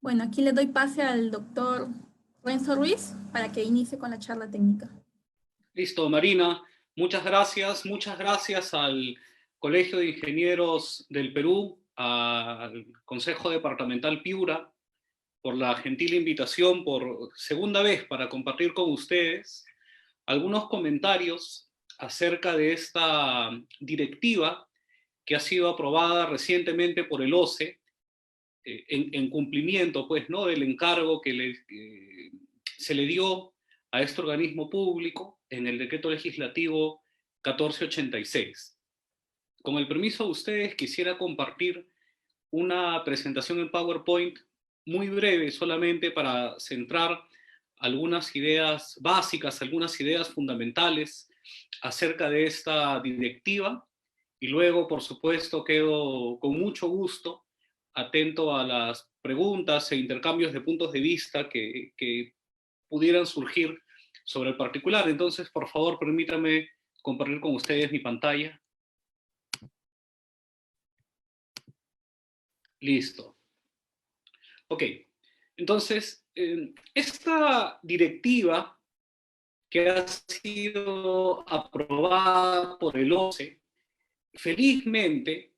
Bueno, aquí le doy pase al doctor Renzo Ruiz para que inicie con la charla técnica. Listo, Marina. Muchas gracias al Colegio de Ingenieros del Perú, al Consejo Departamental Piura, por la gentil invitación por segunda vez para compartir con ustedes algunos comentarios acerca de esta directiva que ha sido aprobada recientemente por el OCE, en cumplimiento, pues, ¿no?, del encargo que se le dio a este organismo público en el decreto legislativo 1486. Con el permiso de ustedes, quisiera compartir una presentación en PowerPoint muy breve, solamente para centrar algunas ideas básicas, algunas ideas fundamentales acerca de esta directiva, y luego, por supuesto, quedo con mucho gusto atento a las preguntas e intercambios de puntos de vista que pudieran surgir sobre el particular. Entonces, por favor, permítanme compartir con ustedes mi pantalla. Listo. Ok, entonces, esta directiva que ha sido aprobada por el OCE, felizmente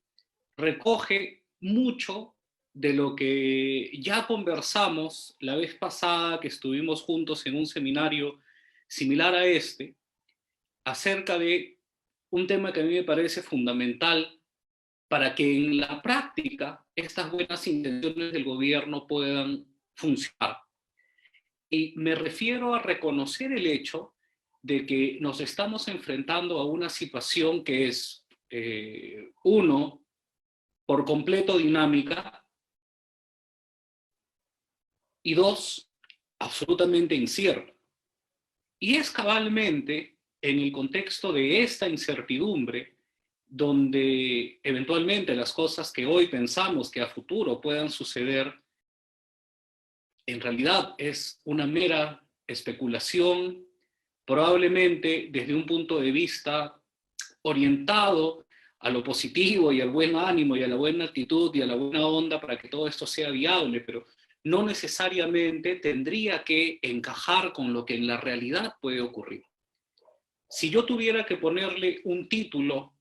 recoge mucho de lo que ya conversamos la vez pasada que estuvimos juntos en un seminario similar a este, acerca de un tema que a mí me parece fundamental para que en la práctica estas buenas intenciones del gobierno puedan funcionar. Y me refiero a reconocer el hecho de que nos estamos enfrentando a una situación que es, uno, por completo dinámica, y dos, absolutamente incierta. Y es cabalmente en el contexto de esta incertidumbre donde eventualmente las cosas que hoy pensamos que a futuro puedan suceder, en realidad es una mera especulación, probablemente desde un punto de vista orientado a lo positivo y al buen ánimo y a la buena actitud y a la buena onda para que todo esto sea viable, pero no necesariamente tendría que encajar con lo que en la realidad puede ocurrir. Si yo tuviera que ponerle un título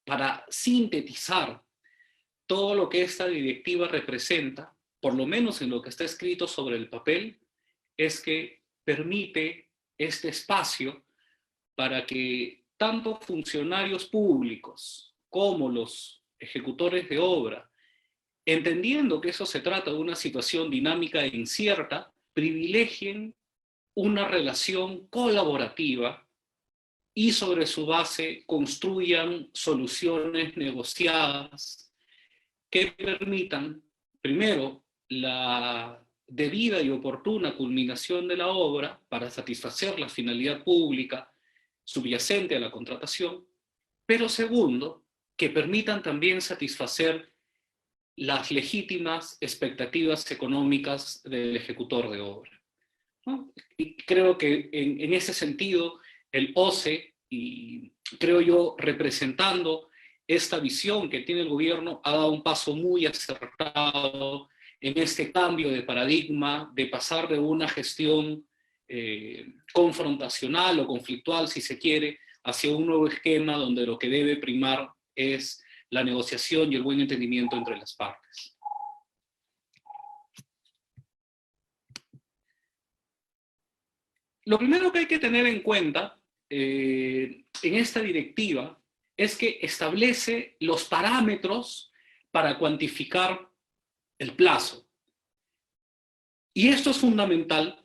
para sintetizar todo lo que esta directiva representa, por lo menos en lo que está escrito sobre el papel, es que permite este espacio para que tanto funcionarios públicos como los ejecutores de obra, entendiendo que eso se trata de una situación dinámica e incierta, privilegien una relación colaborativa y sobre su base construyan soluciones negociadas que permitan, primero, la debida y oportuna culminación de la obra para satisfacer la finalidad pública subyacente a la contratación, pero segundo, que permitan también satisfacer las legítimas expectativas económicas del ejecutor de obra, ¿no? Y creo que en ese sentido el OCE, y creo yo representando esta visión que tiene el gobierno, ha dado un paso muy acertado en este cambio de paradigma, de pasar de una gestión confrontacional o conflictual, si se quiere, hacia un nuevo esquema donde lo que debe primar es la negociación y el buen entendimiento entre las partes. Lo primero que hay que tener en cuenta en esta directiva es que establece los parámetros para cuantificar el plazo. Y esto es fundamental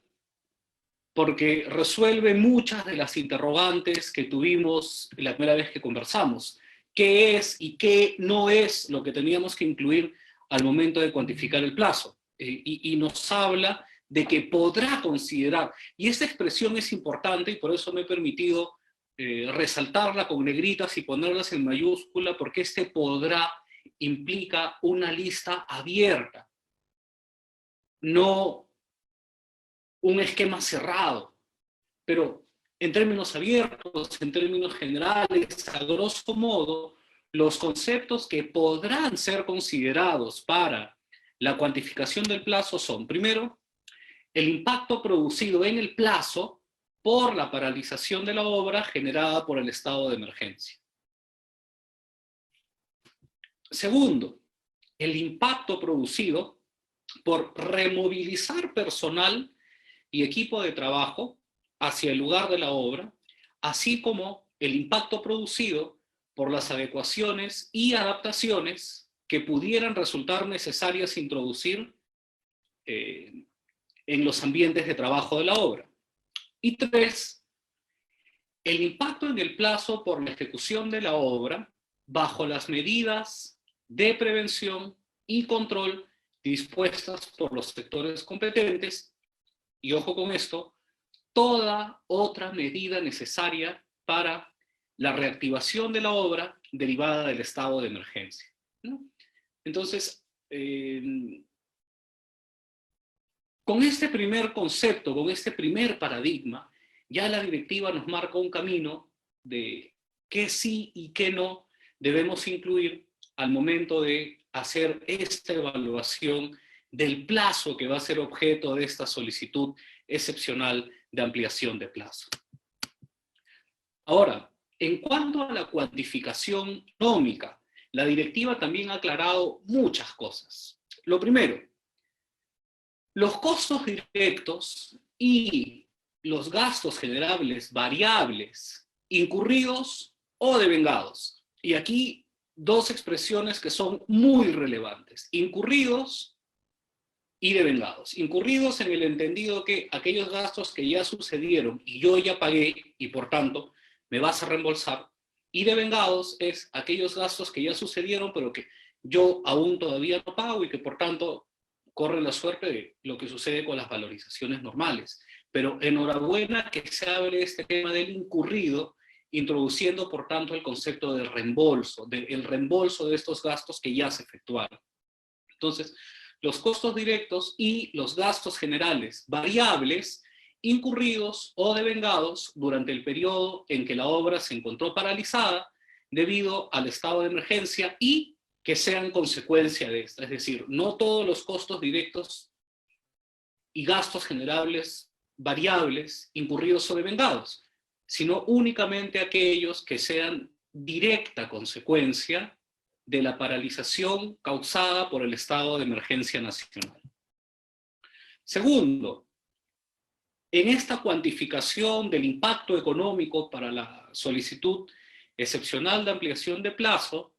porque resuelve muchas de las interrogantes que tuvimos la primera vez que conversamos. ¿Qué es y qué no es lo que teníamos que incluir al momento de cuantificar el plazo? Y nos habla de que podrá considerar, y esta expresión es importante y por eso me he permitido resaltarla con negritas y ponerlas en mayúscula, porque este podrá implica una lista abierta, no un esquema cerrado, pero en términos abiertos, en términos generales, a grosso modo, los conceptos que podrán ser considerados para la cuantificación del plazo son, primero, el impacto producido en el plazo por la paralización de la obra generada por el estado de emergencia. Segundo, el impacto producido por removilizar personal y equipo de trabajo hacia el lugar de la obra, así como el impacto producido por las adecuaciones y adaptaciones que pudieran resultar necesarias introducir en los ambientes de trabajo de la obra. Y tres, el impacto en el plazo por la ejecución de la obra bajo las medidas de prevención y control dispuestas por los sectores competentes, y ojo con esto, toda otra medida necesaria para la reactivación de la obra derivada del estado de emergencia, ¿no? Entonces, con este primer concepto, con este primer paradigma, ya la directiva nos marca un camino de qué sí y qué no debemos incluir al momento de hacer esta evaluación del plazo que va a ser objeto de esta solicitud excepcional de ampliación de plazo. Ahora, en cuanto a la cuantificación económica, la directiva también ha aclarado muchas cosas. Lo primero, los costos directos y los gastos generables variables, incurridos o devengados. Y aquí dos expresiones que son muy relevantes: incurridos y devengados. Incurridos en el entendido que aquellos gastos que ya sucedieron y yo ya pagué y por tanto me vas a reembolsar, y devengados es aquellos gastos que ya sucedieron pero que yo aún todavía no pago y que por tanto corre la suerte de lo que sucede con las valorizaciones normales. Pero enhorabuena que se abre este tema del incurrido, introduciendo por tanto el concepto del reembolso, el reembolso de estos gastos que ya se efectuaron. Entonces, los costos directos y los gastos generales variables, incurridos o devengados durante el periodo en que la obra se encontró paralizada debido al estado de emergencia y que sean consecuencia de esta. Es decir, no todos los costos directos y gastos generables variables, incurridos o devengados, sino únicamente aquellos que sean directa consecuencia de la paralización causada por el estado de emergencia nacional. Segundo, en esta cuantificación del impacto económico para la solicitud excepcional de ampliación de plazo,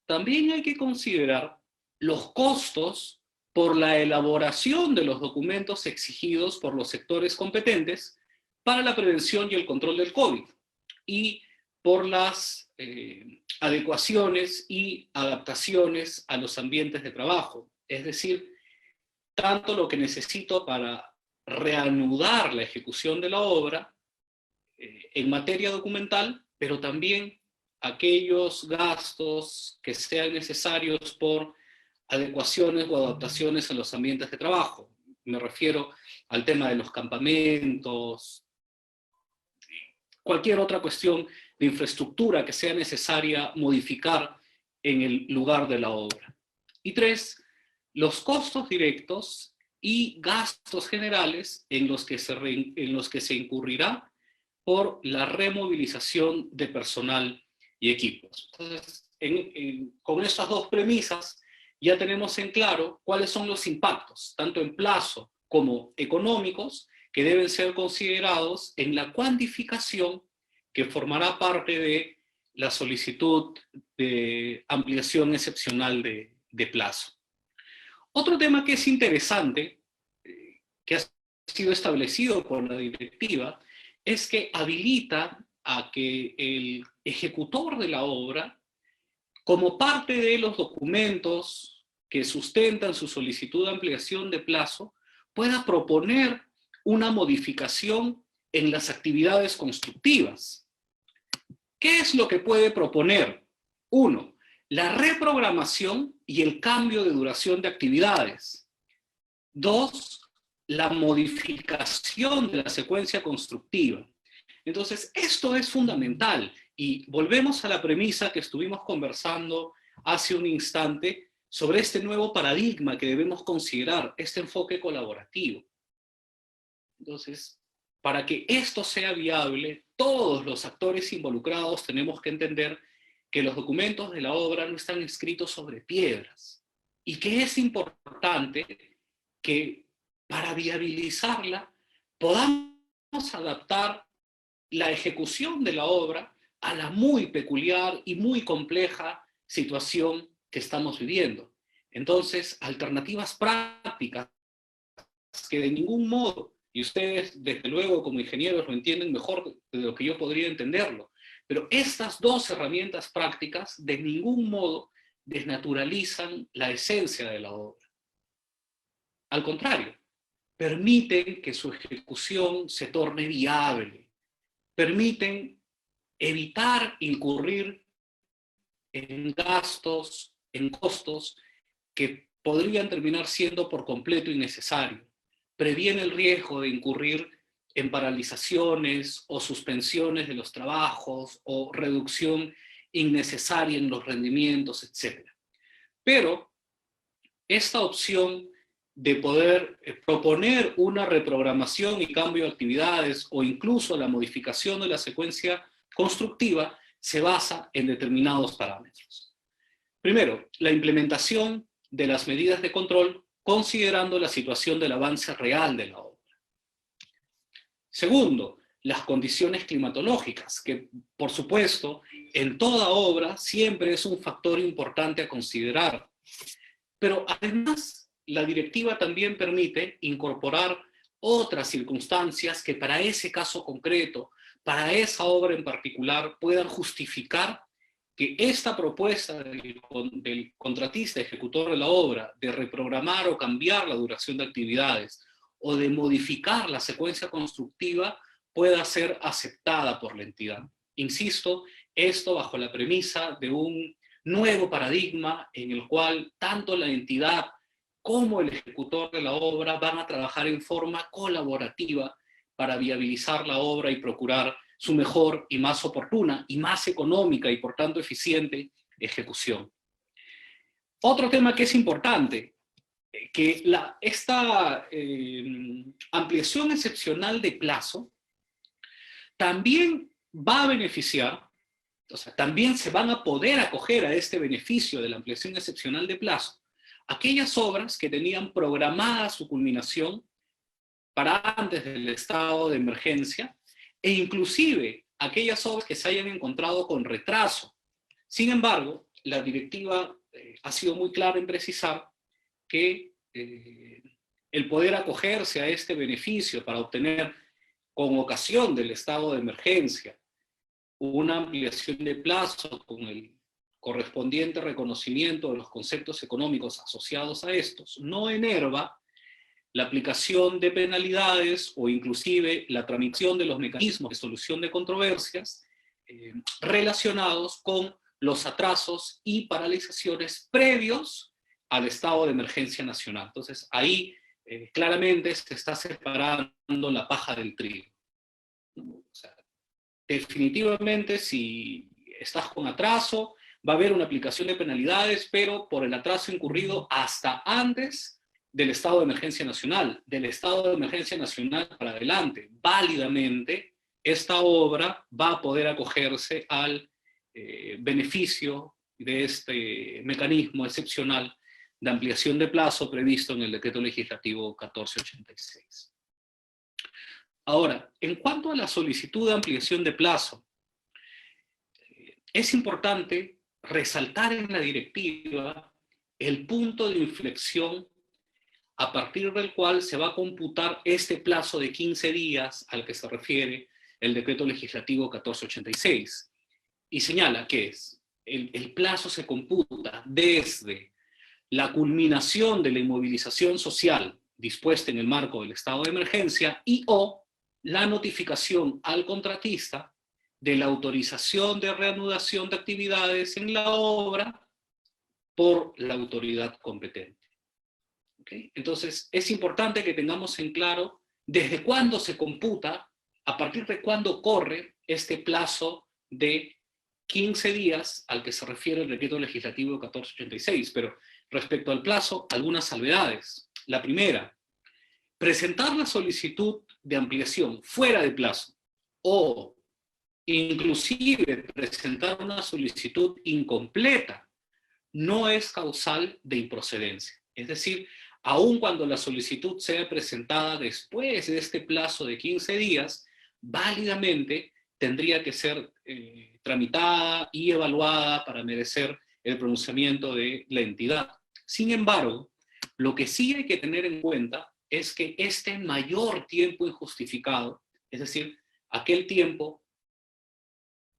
también hay que considerar los costos por la elaboración de los documentos exigidos por los sectores competentes para la prevención y el control del COVID, y por las adecuaciones y adaptaciones a los ambientes de trabajo. Es decir, tanto lo que necesito para reanudar la ejecución de la obra en materia documental, pero también aquellos gastos que sean necesarios por adecuaciones o adaptaciones en los ambientes de trabajo. Me refiero al tema de los campamentos, cualquier otra cuestión de infraestructura que sea necesaria modificar en el lugar de la obra. Y tres, los costos directos y gastos generales en los que se incurrirá por la removilización de personal y equipos. Entonces, con estas dos premisas ya tenemos en claro cuáles son los impactos, tanto en plazo como económicos, que deben ser considerados en la cuantificación que formará parte de la solicitud de ampliación excepcional de plazo. Otro tema que es interesante, que ha sido establecido por la directiva, es que habilita a que el ejecutor de la obra, como parte de los documentos que sustentan su solicitud de ampliación de plazo, pueda proponer una modificación en las actividades constructivas. ¿Qué es lo que puede proponer? 1. La reprogramación y el cambio de duración de actividades. 2. La modificación de la secuencia constructiva. Entonces, esto es fundamental y volvemos a la premisa que estuvimos conversando hace un instante sobre este nuevo paradigma que debemos considerar, este enfoque colaborativo. Entonces, para que esto sea viable, todos los actores involucrados tenemos que entender que los documentos de la obra no están escritos sobre piedras y que es importante que para viabilizarla podamos adaptar la ejecución de la obra a la muy peculiar y muy compleja situación que estamos viviendo. Entonces, alternativas prácticas que de ningún modo, y ustedes desde luego como ingenieros lo entienden mejor de lo que yo podría entenderlo, pero estas dos herramientas prácticas de ningún modo desnaturalizan la esencia de la obra. Al contrario, permiten que su ejecución se torne viable, permiten evitar incurrir en gastos, en costos que podrían terminar siendo por completo innecesarios. Previene el riesgo de incurrir en paralizaciones o suspensiones de los trabajos o reducción innecesaria en los rendimientos, etc. Pero esta opción de poder proponer una reprogramación y cambio de actividades o incluso la modificación de la secuencia constructiva se basa en determinados parámetros. Primero, la implementación de las medidas de control considerando la situación del avance real de la obra. Segundo, las condiciones climatológicas, que por supuesto en toda obra siempre es un factor importante a considerar. Pero además, la directiva también permite incorporar otras circunstancias que para ese caso concreto, para esa obra en particular, puedan justificar que esta propuesta del contratista ejecutor de la obra de reprogramar o cambiar la duración de actividades o de modificar la secuencia constructiva pueda ser aceptada por la entidad. Insisto, esto bajo la premisa de un nuevo paradigma en el cual tanto la entidad como el ejecutor de la obra van a trabajar en forma colaborativa para viabilizar la obra y procurar su mejor y más oportuna y más económica y por tanto eficiente ejecución. Otro tema que es importante, que esta ampliación excepcional de plazo también va a beneficiar, o sea, también se van a poder acoger a este beneficio de la ampliación excepcional de plazo aquellas obras que tenían programada su culminación para antes del estado de emergencia e inclusive aquellas obras que se hayan encontrado con retraso. Sin embargo, la directiva ha sido muy clara en precisar que el poder acogerse a este beneficio para obtener con ocasión del estado de emergencia una ampliación de plazo con el correspondiente reconocimiento de los conceptos económicos asociados a estos, no enerva la aplicación de penalidades o inclusive la tramitación de los mecanismos de solución de controversias relacionados con los atrasos y paralizaciones previos al estado de emergencia nacional. Entonces, ahí claramente se está separando la paja del trigo. O sea, definitivamente, si estás con atraso, va a haber una aplicación de penalidades, pero por el atraso incurrido hasta antes del estado de emergencia nacional. Del estado de emergencia nacional para adelante, válidamente, esta obra va a poder acogerse al beneficio de este mecanismo excepcional de ampliación de plazo previsto en el Decreto Legislativo 1486. Ahora, en cuanto a la solicitud de ampliación de plazo, es importante resaltar en la directiva el punto de inflexión a partir del cual se va a computar este plazo de 15 días al que se refiere el Decreto Legislativo 1486. Y señala que el plazo se computa desde la culminación de la inmovilización social dispuesta en el marco del estado de emergencia y o la notificación al contratista de la autorización de reanudación de actividades en la obra por la autoridad competente. ¿Okay? Entonces, es importante que tengamos en claro desde cuándo se computa, a partir de cuándo corre este plazo de 15 días al que se refiere el Decreto Legislativo 1486, pero Respecto al plazo, algunas salvedades. La primera, presentar la solicitud de ampliación fuera de plazo o inclusive presentar una solicitud incompleta no es causal de improcedencia. Es decir, aun cuando la solicitud sea presentada después de este plazo de 15 días, válidamente tendría que ser tramitada y evaluada para merecer el pronunciamiento de la entidad. Sin embargo, lo que sí hay que tener en cuenta es que este mayor tiempo injustificado, es decir, aquel tiempo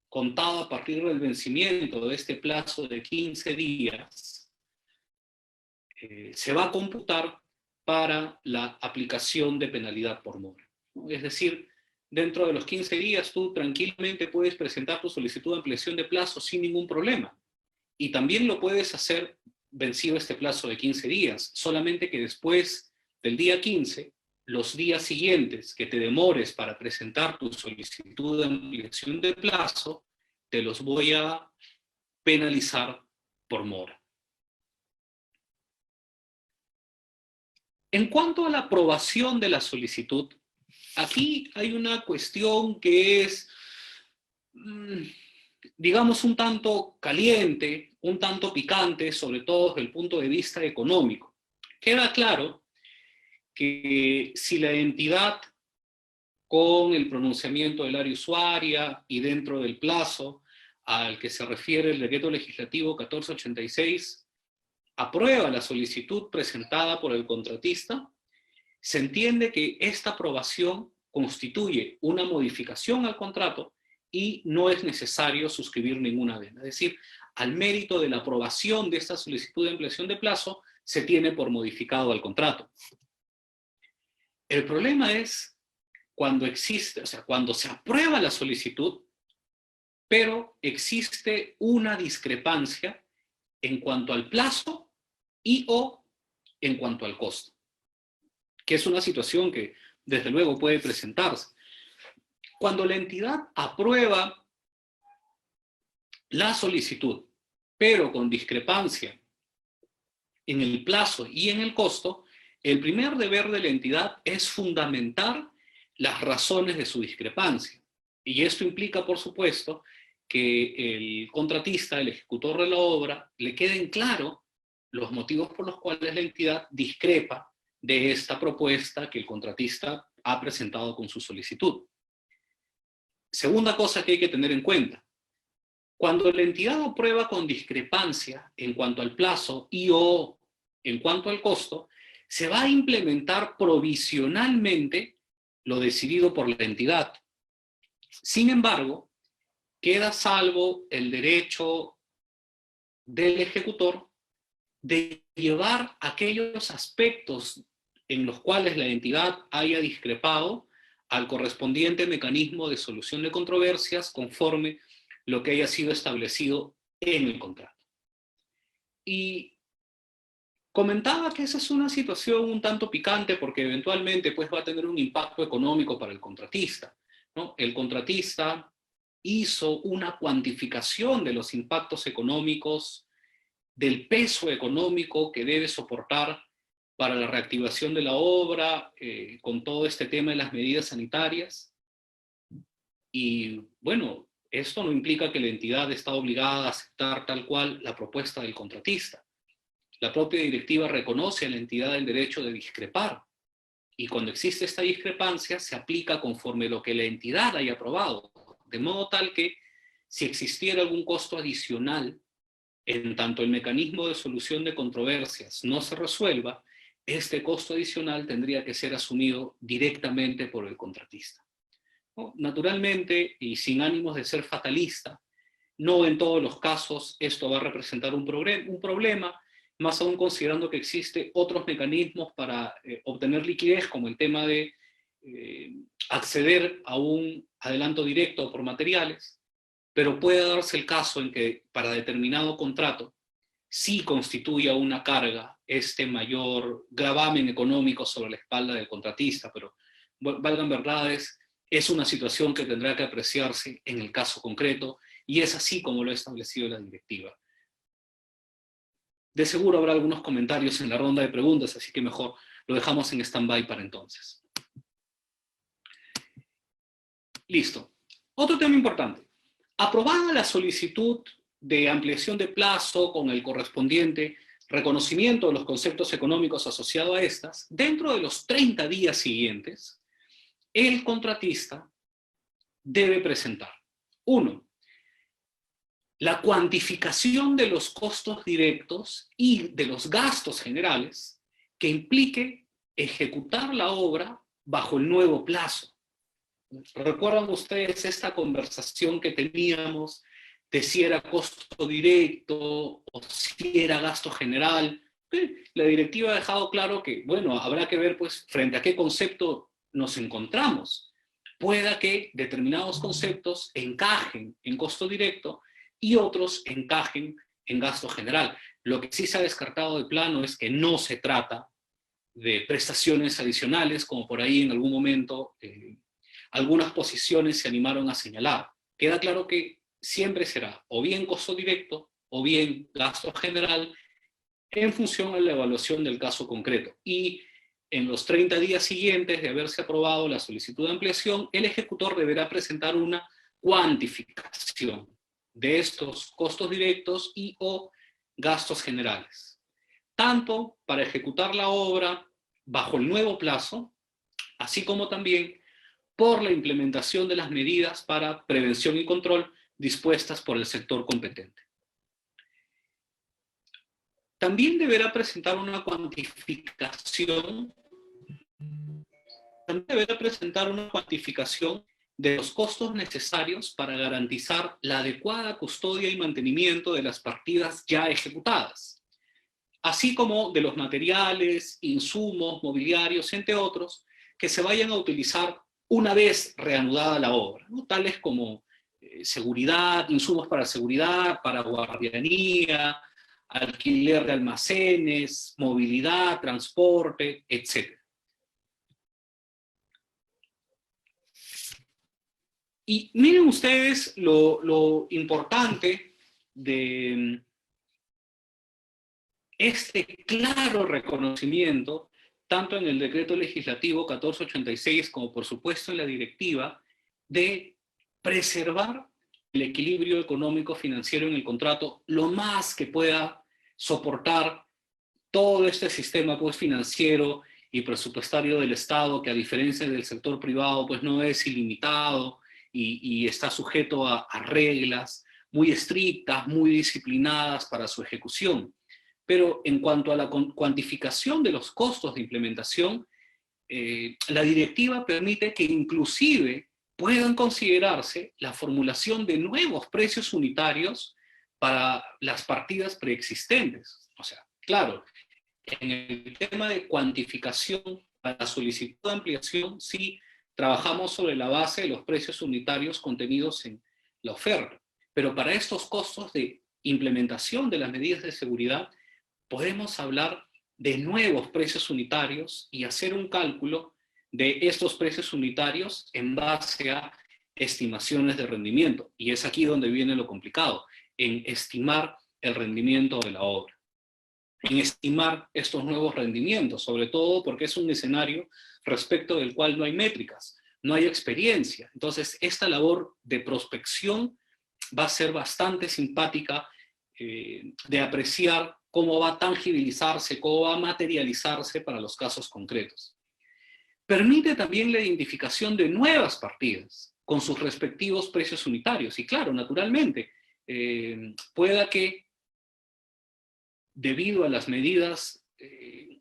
contado a partir del vencimiento de este plazo de 15 días, se va a computar para la aplicación de penalidad por mora. Es decir, dentro de los 15 días tú tranquilamente puedes presentar tu solicitud de ampliación de plazo sin ningún problema. Y también lo puedes hacer vencido este plazo de 15 días, solamente que después del día 15, los días siguientes que te demores para presentar tu solicitud de ampliación de plazo, te los voy a penalizar por mora. En cuanto a la aprobación de la solicitud, aquí hay una cuestión que es, digamos, un tanto caliente, un tanto picante, sobre todo desde el punto de vista económico. Queda claro que si la entidad, con el pronunciamiento del área usuaria y dentro del plazo al que se refiere el decreto legislativo 1486, aprueba la solicitud presentada por el contratista, se entiende que esta aprobación constituye una modificación al contrato y no es necesario suscribir ninguna adenda. Es decir, al mérito de la aprobación de esta solicitud de ampliación de plazo, se tiene por modificado al contrato. El problema es cuando existe, o sea, cuando se aprueba la solicitud, pero existe una discrepancia en cuanto al plazo y o en cuanto al costo, que es una situación que desde luego puede presentarse. Cuando la entidad aprueba la solicitud, pero con discrepancia en el plazo y en el costo, el primer deber de la entidad es fundamentar las razones de su discrepancia. Y esto implica, por supuesto, que el contratista, el ejecutor de la obra, le queden claros los motivos por los cuales la entidad discrepa de esta propuesta que el contratista ha presentado con su solicitud. Segunda cosa que hay que tener en cuenta. Cuando la entidad aprueba con discrepancia en cuanto al plazo y o en cuanto al costo, se va a implementar provisionalmente lo decidido por la entidad. Sin embargo, queda salvo el derecho del ejecutor de llevar aquellos aspectos en los cuales la entidad haya discrepado al correspondiente mecanismo de solución de controversias conforme lo que haya sido establecido en el contrato. Y comentaba que esa es una situación un tanto picante porque eventualmente pues, va a tener un impacto económico para el contratista, ¿no? El contratista hizo una cuantificación de los impactos económicos, del peso económico que debe soportar para la reactivación de la obra, con todo este tema de las medidas sanitarias. Y bueno, esto no implica que la entidad está obligada a aceptar tal cual la propuesta del contratista. La propia directiva reconoce a la entidad el derecho de discrepar. Y cuando existe esta discrepancia, se aplica conforme lo que la entidad haya aprobado. De modo tal que, si existiera algún costo adicional, en tanto el mecanismo de solución de controversias no se resuelva, este costo adicional tendría que ser asumido directamente por el contratista. Naturalmente, y sin ánimos de ser fatalista, no en todos los casos esto va a representar un problema, más aún considerando que existen otros mecanismos para obtener liquidez, como el tema de acceder a un adelanto directo por materiales, pero puede darse el caso en que para determinado contrato sí constituya una carga este mayor gravamen económico sobre la espalda del contratista, pero valgan verdades, es una situación que tendrá que apreciarse en el caso concreto y es así como lo ha establecido la directiva. De seguro habrá algunos comentarios en la ronda de preguntas, así que mejor lo dejamos en stand-by para entonces. Listo. Otro tema importante. Aprobada la solicitud de ampliación de plazo con el correspondiente reconocimiento de los conceptos económicos asociados a estas, dentro de los 30 días siguientes, el contratista debe presentar, 1, la cuantificación de los costos directos y de los gastos generales que implique ejecutar la obra bajo el nuevo plazo. ¿Recuerdan ustedes esta conversación que teníamos de si era costo directo o si era gasto general? La directiva ha dejado claro que, bueno, habrá que ver pues frente a qué concepto nos encontramos. Pueda que determinados conceptos encajen en costo directo y otros encajen en gasto general. Lo que sí se ha descartado de plano es que no se trata de prestaciones adicionales, como por ahí en algún momento algunas posiciones se animaron a señalar. Queda claro que siempre será o bien costo directo o bien gasto general en función de la evaluación del caso concreto. Y en los 30 días siguientes de haberse aprobado la solicitud de ampliación, el ejecutor deberá presentar una cuantificación de estos costos directos y o gastos generales, tanto para ejecutar la obra bajo el nuevo plazo, así como también por la implementación de las medidas para prevención y control dispuestas por el sector competente. También deberá presentar una cuantificación, de los costos necesarios para garantizar la adecuada custodia y mantenimiento de las partidas ya ejecutadas, así como de los materiales, insumos, mobiliarios, entre otros, que se vayan a utilizar una vez reanudada la obra, ¿no? Tales como seguridad, insumos para guardianía, alquiler de almacenes, movilidad, transporte, etc. Y miren ustedes lo importante de este claro reconocimiento, tanto en el decreto legislativo 1486 como por supuesto en la directiva, de preservar el equilibrio económico financiero en el contrato lo más que pueda soportar todo este sistema pues financiero y presupuestario del Estado, que a diferencia del sector privado pues no es ilimitado y está sujeto a reglas muy estrictas, muy disciplinadas para su ejecución. Pero en cuanto a la cuantificación de los costos de implementación, la directiva permite que inclusive puedan considerarse la formulación de nuevos precios unitarios para las partidas preexistentes. O sea, claro, en el tema de cuantificación para la solicitud de ampliación, sí trabajamos sobre la base de los precios unitarios contenidos en la oferta. Pero para estos costos de implementación de las medidas de seguridad, podemos hablar de nuevos precios unitarios y hacer un cálculo de estos precios unitarios en base a estimaciones de rendimiento. Y es aquí donde viene lo complicado, en estimar el rendimiento de la obra, en estimar estos nuevos rendimientos, sobre todo porque es un escenario respecto del cual no hay métricas, no hay experiencia. Entonces, esta labor de prospección va a ser bastante simpática de apreciar cómo va a tangibilizarse, cómo va a materializarse para los casos concretos. Permite también la identificación de nuevas partidas con sus respectivos precios unitarios. Y claro, naturalmente, pueda que debido a las medidas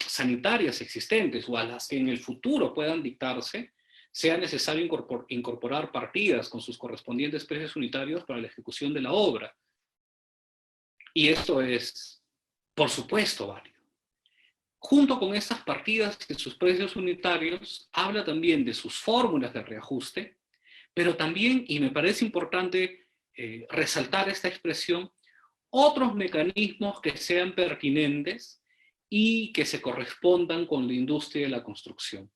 sanitarias existentes o a las que en el futuro puedan dictarse, sea necesario incorporar partidas con sus correspondientes precios unitarios para la ejecución de la obra. Y esto es, por supuesto, válido. Junto con estas partidas y sus precios unitarios, habla también de sus fórmulas de reajuste, pero también, y me parece importante resaltar esta expresión, otros mecanismos que sean pertinentes y que se correspondan con la industria de la construcción.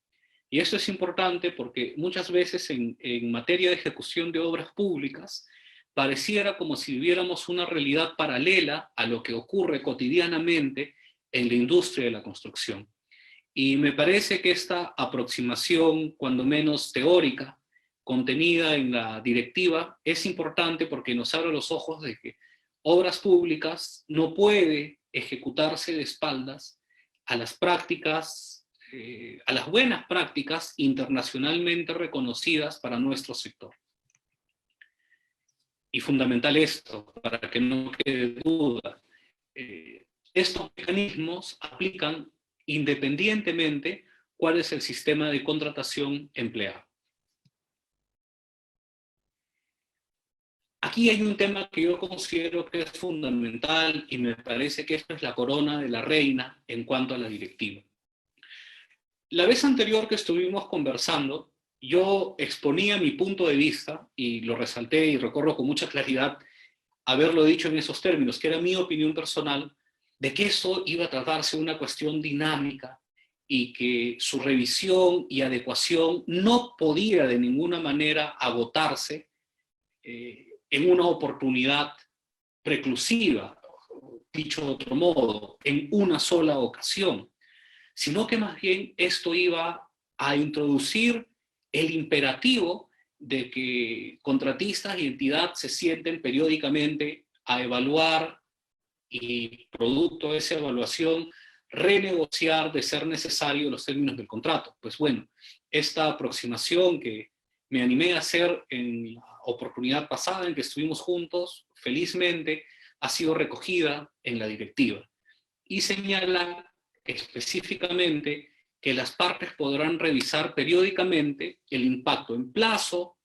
Y esto es importante porque muchas veces en materia de ejecución de obras públicas pareciera como si viviéramos una realidad paralela a lo que ocurre cotidianamente en la industria de la construcción. Y me parece que esta aproximación, cuando menos teórica, contenida en la directiva, es importante porque nos abre los ojos de que obras públicas no puede ejecutarse de espaldas a las prácticas, a las buenas prácticas internacionalmente reconocidas para nuestro sector. Y fundamental esto, para que no quede duda, estos mecanismos aplican independientemente cuál es el sistema de contratación empleado. Aquí hay un tema que yo considero que es fundamental y me parece que esto es la corona de la reina en cuanto a la directiva. La vez anterior que estuvimos conversando, yo exponía mi punto de vista y lo resalté y recuerdo con mucha claridad haberlo dicho en esos términos, que era mi opinión personal, de que eso iba a tratarse de una cuestión dinámica y que su revisión y adecuación no podía de ninguna manera agotarse en una oportunidad preclusiva, dicho de otro modo, en una sola ocasión, sino que más bien esto iba a introducir el imperativo de que contratistas y entidad se sienten periódicamente a evaluar y producto de esa evaluación renegociar de ser necesario los términos del contrato. Pues bueno, esta aproximación que me animé a hacer en la oportunidad pasada en que estuvimos juntos, felizmente ha sido recogida en la directiva y señala específicamente que las partes podrán revisar periódicamente el impacto en plazo,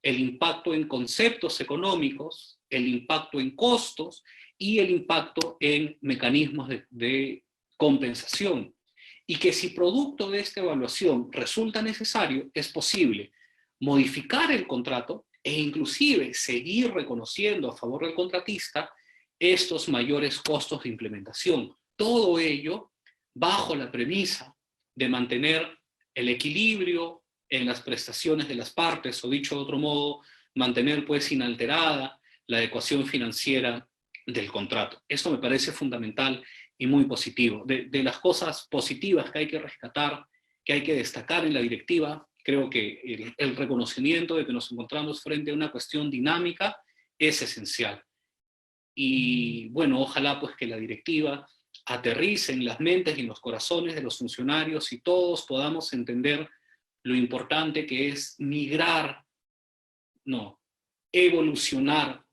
el impacto en conceptos económicos, el impacto en costos y el impacto en mecanismos de compensación. Y que si producto de esta evaluación resulta necesario, es posible modificar el contrato e inclusive seguir reconociendo a favor del contratista estos mayores costos de implementación. Todo ello bajo la premisa de mantener el equilibrio en las prestaciones de las partes, o dicho de otro modo, mantener pues inalterada la adecuación financiera del contrato. Esto me parece fundamental y muy positivo. De las cosas positivas que hay que rescatar, que hay que destacar en la directiva, creo que el reconocimiento de que nos encontramos frente a una cuestión dinámica es esencial. Y bueno, ojalá pues que la directiva aterrice en las mentes y en los corazones de los funcionarios y todos podamos entender lo importante que es migrar, no, evolucionar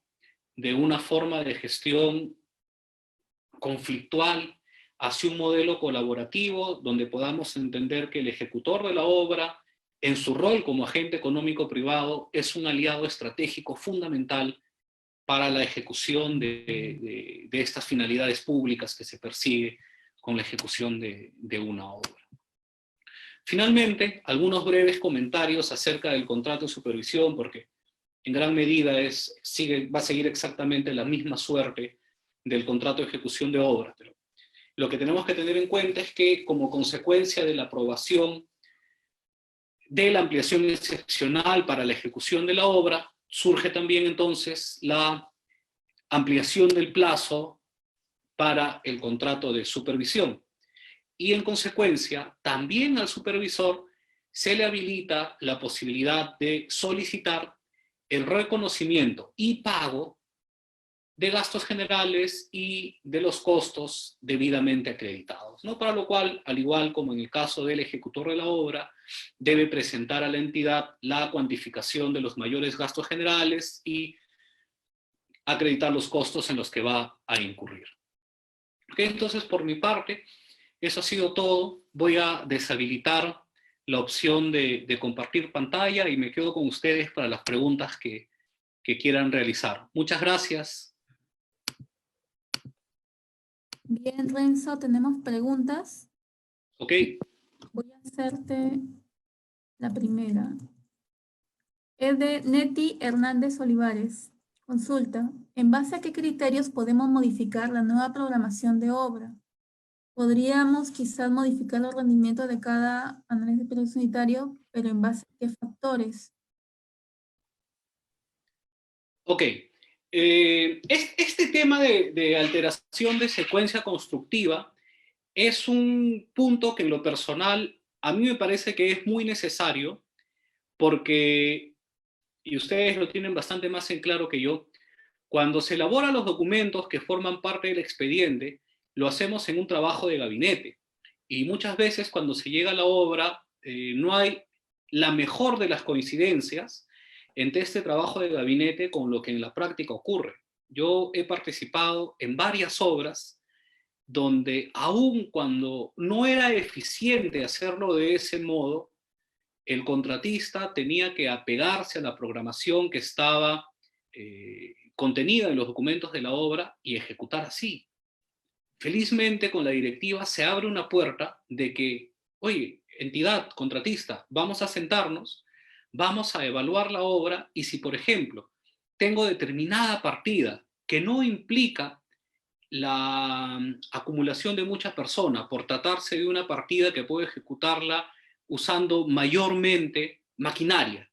de una forma de gestión conflictual hacia un modelo colaborativo donde podamos entender que el ejecutor de la obra, en su rol como agente económico privado, es un aliado estratégico fundamental para la ejecución de estas finalidades públicas que se persigue con la ejecución de una obra. Finalmente, algunos breves comentarios acerca del contrato de supervisión, porque en gran medida va a seguir exactamente la misma suerte del contrato de ejecución de obra. Pero lo que tenemos que tener en cuenta es que como consecuencia de la aprobación de la ampliación excepcional para la ejecución de la obra, surge también entonces la ampliación del plazo para el contrato de supervisión. Y en consecuencia, también al supervisor se le habilita la posibilidad de solicitar el reconocimiento y pago de gastos generales y de los costos debidamente acreditados, ¿no? Para lo cual, al igual como en el caso del ejecutor de la obra, debe presentar a la entidad la cuantificación de los mayores gastos generales y acreditar los costos en los que va a incurrir. ¿Okay? Entonces, por mi parte, eso ha sido todo. Voy a deshabilitar la opción de compartir pantalla y me quedo con ustedes para las preguntas que quieran realizar. Muchas gracias. Bien, Renzo, tenemos preguntas. Ok. Voy a hacerte la primera. Es de Neti Hernández Olivares. Consulta, ¿en base a qué criterios podemos modificar la nueva programación de obra? ¿Podríamos quizás modificar los rendimientos de cada análisis de proyecto unitario, pero en base a qué factores? Ok. Este tema de alteración de secuencia constructiva es un punto que en lo personal a mí me parece que es muy necesario porque, y ustedes lo tienen bastante más en claro que yo, cuando se elaboran los documentos que forman parte del expediente, lo hacemos en un trabajo de gabinete. Y muchas veces cuando se llega a la obra, no hay la mejor de las coincidencias entre este trabajo de gabinete con lo que en la práctica ocurre. Yo he participado en varias obras donde aun cuando no era eficiente hacerlo de ese modo, el contratista tenía que apegarse a la programación que estaba contenida en los documentos de la obra y ejecutar así. Felizmente con la directiva se abre una puerta de que, oye, entidad, contratista, vamos a sentarnos, vamos a evaluar la obra y si, por ejemplo, tengo determinada partida que no implica la acumulación de muchas personas por tratarse de una partida que puedo ejecutarla usando mayormente maquinaria.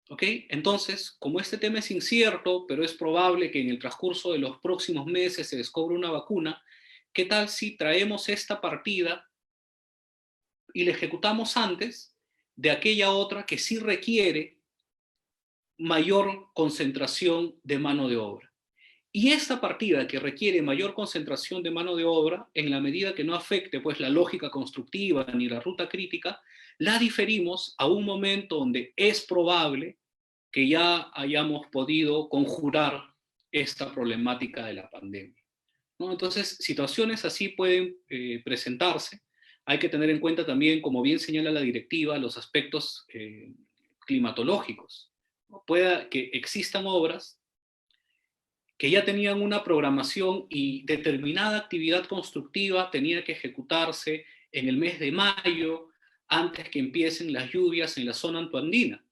¿Ok? Entonces, como este tema es incierto, pero es probable que en el transcurso de los próximos meses se descubra una vacuna, ¿qué tal si traemos esta partida y la ejecutamos antes de aquella otra que sí requiere mayor concentración de mano de obra? Y esta partida que requiere mayor concentración de mano de obra, en la medida que no afecte pues, la lógica constructiva ni la ruta crítica, la diferimos a un momento donde es probable que ya hayamos podido conjurar esta problemática de la pandemia, ¿no? Entonces, situaciones así pueden presentarse. Hay que tener en cuenta también, como bien señala la directiva, los aspectos climatológicos, ¿no? Pueda que existan obras que ya tenían una programación y determinada actividad constructiva tenía que ejecutarse en el mes de mayo, antes que empiecen las lluvias en la zona antoandina.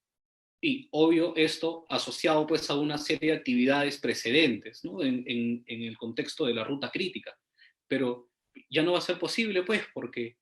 Y obvio esto asociado pues a una serie de actividades precedentes, ¿no? En el contexto de la ruta crítica. Pero ya no va a ser posible pues porque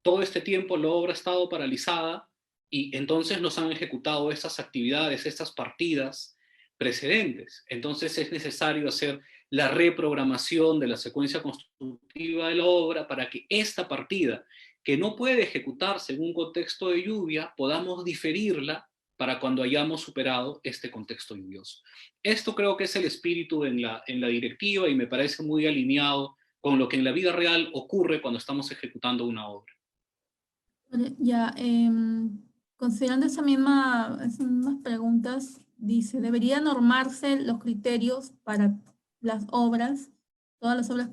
todo este tiempo la obra ha estado paralizada y entonces nos han ejecutado estas actividades, estas partidas precedentes. Entonces es necesario hacer la reprogramación de la secuencia constructiva de la obra para que esta partida, que no puede ejecutarse en un contexto de lluvia, podamos diferirla para cuando hayamos superado este contexto lluvioso. Esto creo que es el espíritu en la directiva y me parece muy alineado con lo que en la vida real ocurre cuando estamos ejecutando una obra. Ya, considerando esas mismas preguntas, dice, ¿debería normarse los criterios para las obras, todas las obras,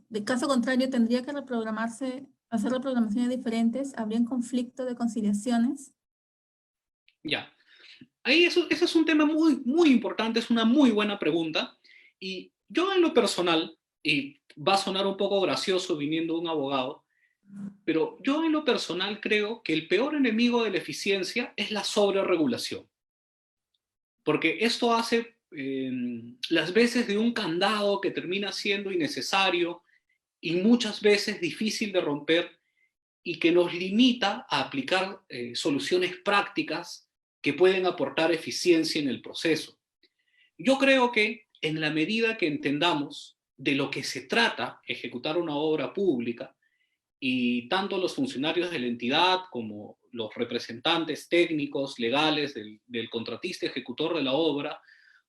de caso contrario, tendría que reprogramarse, hacer reprogramaciones diferentes? ¿Habría un conflicto de conciliaciones? Ya, ahí eso es un tema muy, muy importante, es una muy buena pregunta. Y yo en lo personal, y va a sonar un poco gracioso viniendo de un abogado, pero yo en lo personal creo que el peor enemigo de la eficiencia es la sobreregulación. Porque esto hace las veces de un candado que termina siendo innecesario y muchas veces difícil de romper y que nos limita a aplicar soluciones prácticas que pueden aportar eficiencia en el proceso. Yo creo que en la medida que entendamos de lo que se trata ejecutar una obra pública, y tanto los funcionarios de la entidad como los representantes técnicos, legales del contratista ejecutor de la obra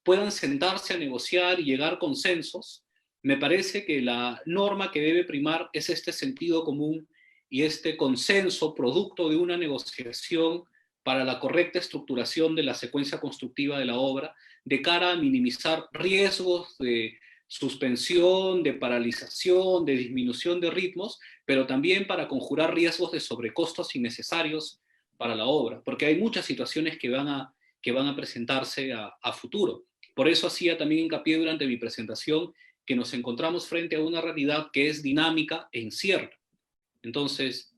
puedan sentarse a negociar y llegar a consensos, me parece que la norma que debe primar es este sentido común y este consenso producto de una negociación para la correcta estructuración de la secuencia constructiva de la obra, de cara a minimizar riesgos de suspensión, de paralización, de disminución de ritmos, pero también para conjurar riesgos de sobrecostos innecesarios para la obra, porque hay muchas situaciones que van a presentarse a futuro. Por eso hacía también hincapié durante mi presentación que nos encontramos frente a una realidad que es dinámica e incierta. Entonces,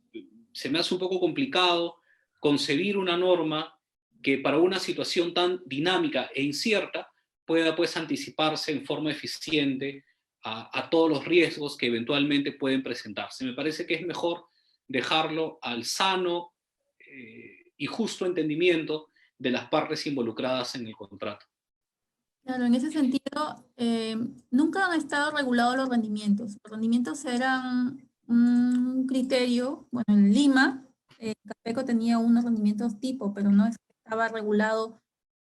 se me hace un poco complicado concebir una norma que para una situación tan dinámica e incierta pueda pues anticiparse en forma eficiente a todos los riesgos que eventualmente pueden presentarse. Me parece que es mejor dejarlo al sano y justo entendimiento de las partes involucradas en el contrato. Claro, en ese sentido, nunca han estado regulados los rendimientos. Los rendimientos eran un criterio, bueno, en Lima, Capeco tenía unos rendimientos tipo, pero no estaba regulado,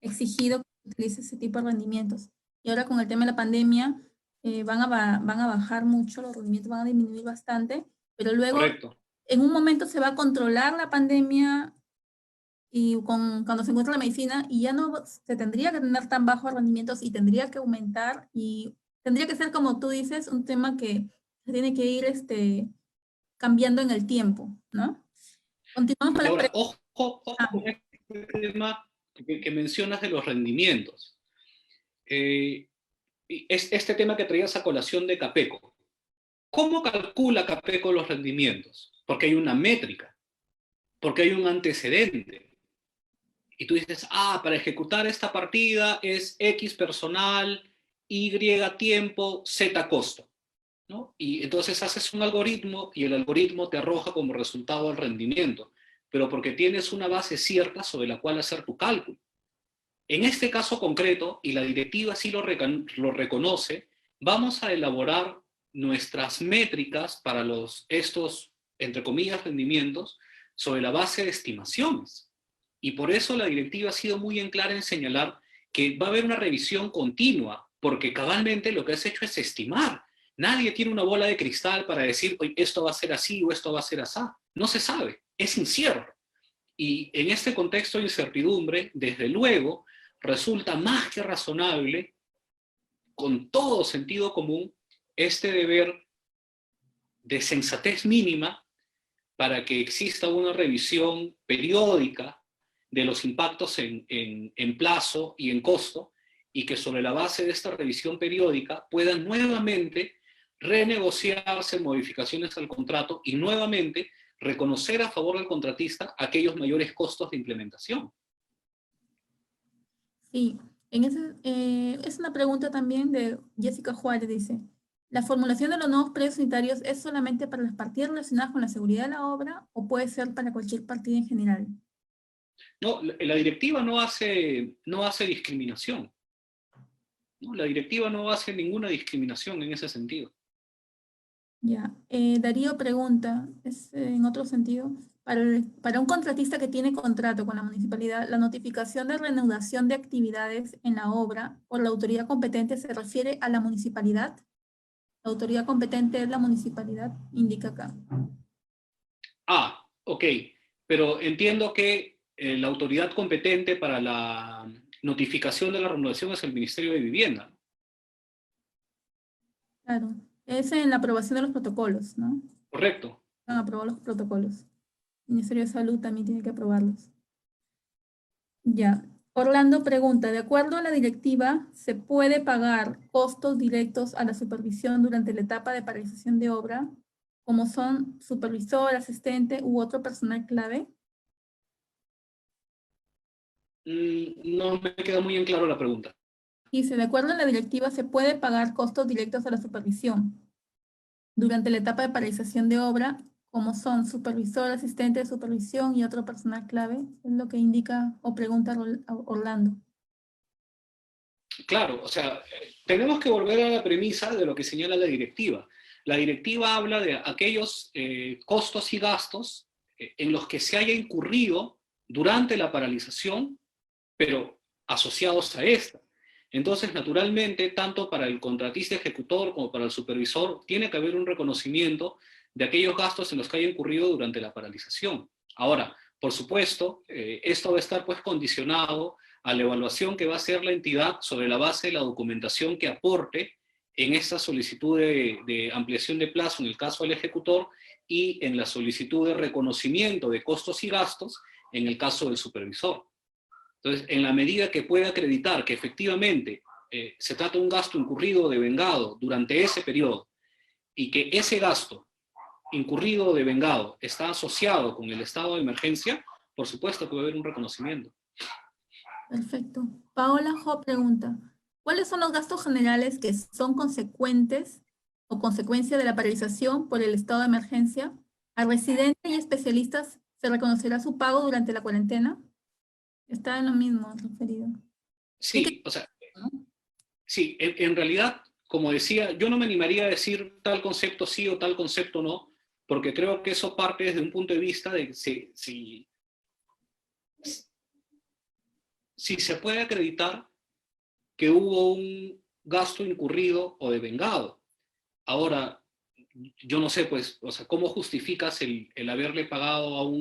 exigido que utilice ese tipo de rendimientos. Y ahora con el tema de la pandemia, van a bajar mucho, los rendimientos van a disminuir bastante, pero luego Correcto. en un momento se va a controlar la pandemia y cuando se encuentra la medicina y ya no se tendría que tener tan bajos rendimientos y tendría que aumentar y tendría que ser, como tú dices, un tema que se tiene que ir cambiando en el tiempo, ¿no? Continuamos con Y las ahora, preguntas. ojo con este tema que mencionas de los rendimientos. Este tema que traías a colación de Capeco. ¿Cómo calcula Capeco los rendimientos? Porque hay una métrica, porque hay un antecedente. Y tú dices, para ejecutar esta partida es X personal, Y tiempo, Z costo, ¿no? Y entonces haces un algoritmo y el algoritmo te arroja como resultado el rendimiento, pero porque tienes una base cierta sobre la cual hacer tu cálculo. En este caso concreto, y la directiva sí lo reconoce, vamos a elaborar nuestras métricas para estos, entre comillas, rendimientos sobre la base de estimaciones. Y por eso la directiva ha sido muy en clara en señalar que va a haber una revisión continua, porque cabalmente lo que has hecho es estimar. Nadie tiene una bola de cristal para decir, oye, esto va a ser así o esto va a ser así. No se sabe, es incierto. Y en este contexto de incertidumbre, desde luego, resulta más que razonable, con todo sentido común, este deber de sensatez mínima para que exista una revisión periódica de los impactos en plazo y en costo, y que sobre la base de esta revisión periódica puedan nuevamente renegociarse modificaciones al contrato y nuevamente reconocer a favor del contratista aquellos mayores costos de implementación. Sí, es una pregunta también de Jessica Juárez, dice, ¿la formulación de los nuevos precios unitarios es solamente para las partidas relacionadas con la seguridad de la obra o puede ser para cualquier partida en general? No, la directiva no hace discriminación, ¿no? La directiva no hace ninguna discriminación en ese sentido. Ya, Darío pregunta, en otro sentido, para un contratista que tiene contrato con la municipalidad, ¿la notificación de reanudación de actividades en la obra por la autoridad competente se refiere a la municipalidad? La autoridad competente es la municipalidad, indica acá. Ok, pero entiendo que la autoridad competente para la notificación de la renovación es el Ministerio de Vivienda. Claro, es en la aprobación de los protocolos, ¿no? Correcto. Han aprobado los protocolos. El Ministerio de Salud también tiene que aprobarlos. Ya. Orlando pregunta, ¿de acuerdo a la directiva, se puede pagar costos directos a la supervisión durante la etapa de paralización de obra, como son supervisor, asistente u otro personal clave? No me queda muy en claro la pregunta. Dice, de acuerdo a la directiva, se puede pagar costos directos a la supervisión durante la etapa de paralización de obra, como son supervisor, asistente de supervisión y otro personal clave, es lo que indica o pregunta Orlando. Claro, o sea, tenemos que volver a la premisa de lo que señala la directiva. La directiva habla de aquellos costos y gastos en los que se haya incurrido durante la paralización, pero asociados a esta. Entonces, naturalmente, tanto para el contratista ejecutor como para el supervisor, tiene que haber un reconocimiento de aquellos gastos en los que haya incurrido durante la paralización. Ahora, por supuesto, esto va a estar pues condicionado a la evaluación que va a hacer la entidad sobre la base de la documentación que aporte en esta solicitud de ampliación de plazo en el caso del ejecutor y en la solicitud de reconocimiento de costos y gastos en el caso del supervisor. Entonces, en la medida que pueda acreditar que efectivamente se trata de un gasto incurrido o devengado durante ese periodo y que ese gasto incurrido o devengado está asociado con el estado de emergencia, por supuesto que va a haber un reconocimiento. Perfecto. Paola Jo pregunta, ¿cuáles son los gastos generales que son consecuentes o consecuencia de la paralización por el estado de emergencia? ¿A residentes y especialistas se reconocerá su pago durante la cuarentena? Está en lo mismo referido. ¿En qué? Sí, o sea, ¿No? Sí, en realidad, como decía, yo no me animaría a decir tal concepto sí o tal concepto no, porque creo que eso parte desde un punto de vista de si se puede acreditar que hubo un gasto incurrido o devengado. Ahora, yo no sé, pues, o sea, ¿cómo justificas el haberle pagado